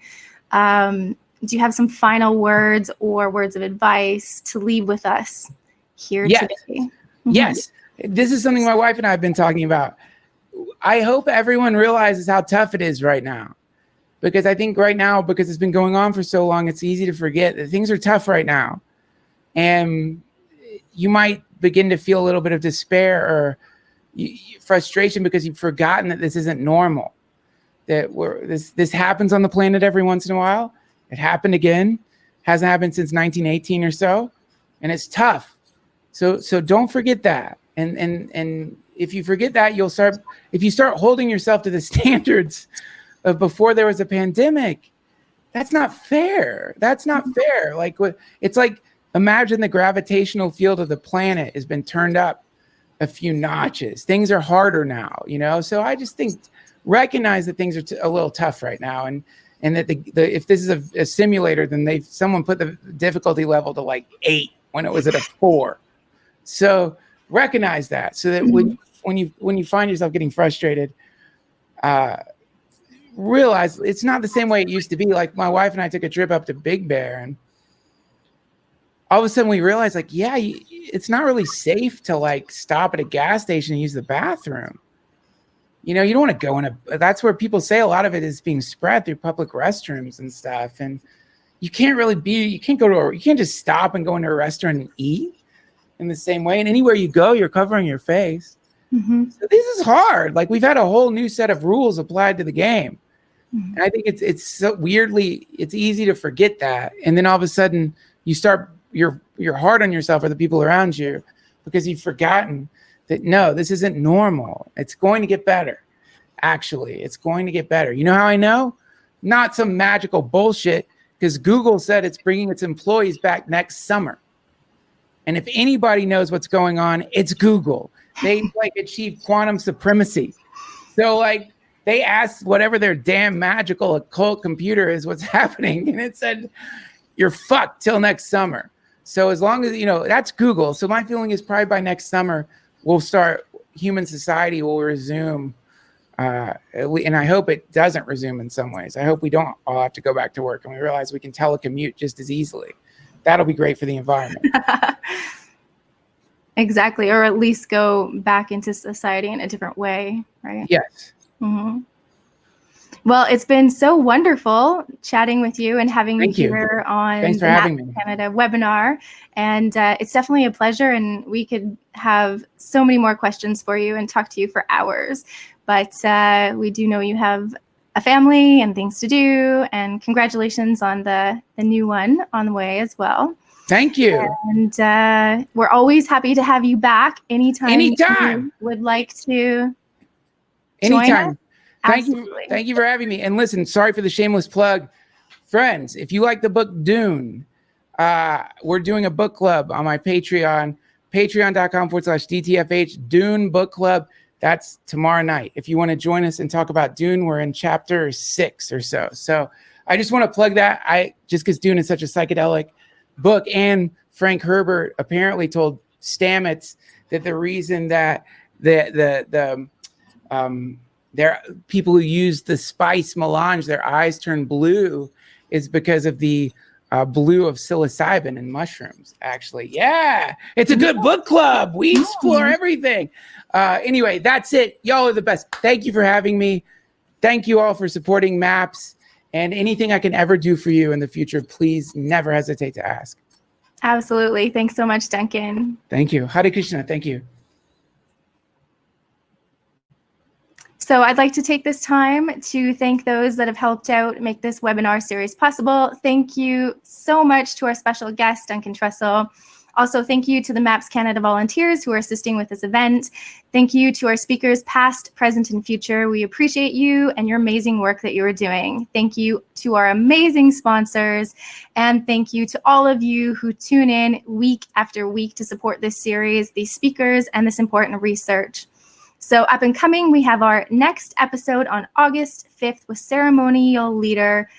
Do you have some final words or words of advice to leave with us here today?
Yes. This is something my wife and I have been talking about. I hope everyone realizes how tough it is right now, because I think right now, because it's been going on for so long, it's easy to forget that things are tough right now. And you might begin to feel a little bit of despair or frustration because you've forgotten that this isn't normal, that this happens on the planet every once in a while. It happened again, hasn't happened since 1918 or so, and it's tough. So don't forget that. And if you forget that, if you start holding yourself to the standards of before there was a pandemic, that's not fair. That's not fair. Like, it's like, imagine the gravitational field of the planet has been turned up a few notches. Things are harder now, So I just think recognize that things are a little tough right now, and that if this is a simulator, then someone put the difficulty level to like 8 when it was at a 4. So recognize that, so that when you find yourself getting frustrated, realize it's not the same way it used to be. Like, my wife and I took a trip up to Big Bear, and all of a sudden we realized, like, yeah, it's not really safe to like stop at a gas station and use the bathroom. You don't want to go that's where people say a lot of it is being spread through public restrooms and stuff. And you can't just stop and go into a restaurant and eat in the same way. And anywhere you go, you're covering your face. So this is hard. Like, we've had a whole new set of rules applied to the game. And I think it's so weirdly, it's easy to forget that. And then all of a sudden you're hard on yourself or the people around you, because you've forgotten that, no, this isn't normal. It's going to get better. Actually, it's going to get better. You know how I know? Not some magical bullshit, because Google said it's bringing its employees back next summer. And if anybody knows what's going on, it's Google. They like achieved quantum supremacy. So like, they asked whatever their damn magical occult computer is what's happening, and it said, you're fucked till next summer. So as long as, that's Google. So my feeling is probably by next summer, human society will resume. And I hope it doesn't resume in some ways. I hope we don't all have to go back to work, and we realize we can telecommute just as easily. that'll be great for the environment.
Exactly. Or at least go back into society in a different way, right?
Yes.
Mm-hmm. Well, it's been so wonderful chatting with you and having you here on
Thanks for
the
having
MAPS
me.
Canada webinar. And it's definitely a pleasure, and we could have so many more questions for you and talk to you for hours. But we do know you have a family and things to do, and congratulations on the new one on the way as well.
Thank you.
And we're always happy to have you back anytime you would like to join us.
Thank you for having me. And listen, sorry for the shameless plug. Friends, if you like the book Dune, we're doing a book club on my Patreon, patreon.com/DTFH, Dune Book Club. That's tomorrow night. If you want to join us and talk about Dune, we're in chapter 6 or so. So I just want to plug that. Just because Dune is such a psychedelic book, and Frank Herbert apparently told Stamets that the reason that there people who use the spice melange, their eyes turn blue, is because of the blue of psilocybin and mushrooms. Actually, yeah, it's a good book club. We explore everything. Anyway, that's it. Y'all are the best. Thank you for having me. Thank you all for supporting MAPS, and anything I can ever do for you in the future, please never hesitate to ask.
Absolutely. Thanks so much, Duncan.
Thank you. Hare Krishna. Thank you.
So I'd like to take this time to thank those that have helped out make this webinar series possible. Thank you so much to our special guest, Duncan Trussell. Also, thank you to the MAPS Canada volunteers who are assisting with this event. Thank you to our speakers, past, present, and future. We appreciate you and your amazing work that you are doing. Thank you to our amazing sponsors. And thank you to all of you who tune in week after week to support this series, these speakers, and this important research. So up and coming, we have our next episode on August 5th with ceremonial leader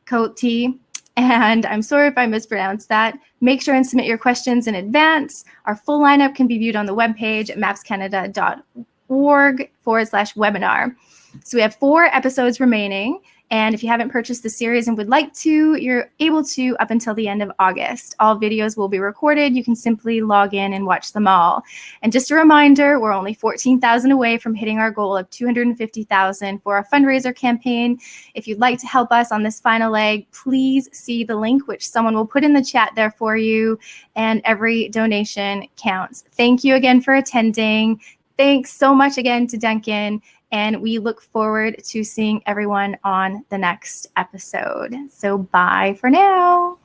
Koti. And I'm sorry if I mispronounced that. Make sure and submit your questions in advance. Our full lineup can be viewed on the webpage at mapscanada.org/webinar. So we have 4 episodes remaining. And if you haven't purchased the series and would like to, you're able to up until the end of August. All videos will be recorded. You can simply log in and watch them all. And just a reminder, we're only 14,000 away from hitting our goal of 250,000 for our fundraiser campaign. If you'd like to help us on this final leg, please see the link, which someone will put in the chat there for you. And every donation counts. Thank you again for attending. Thanks so much again to Duncan. And we look forward to seeing everyone on the next episode. So bye for now.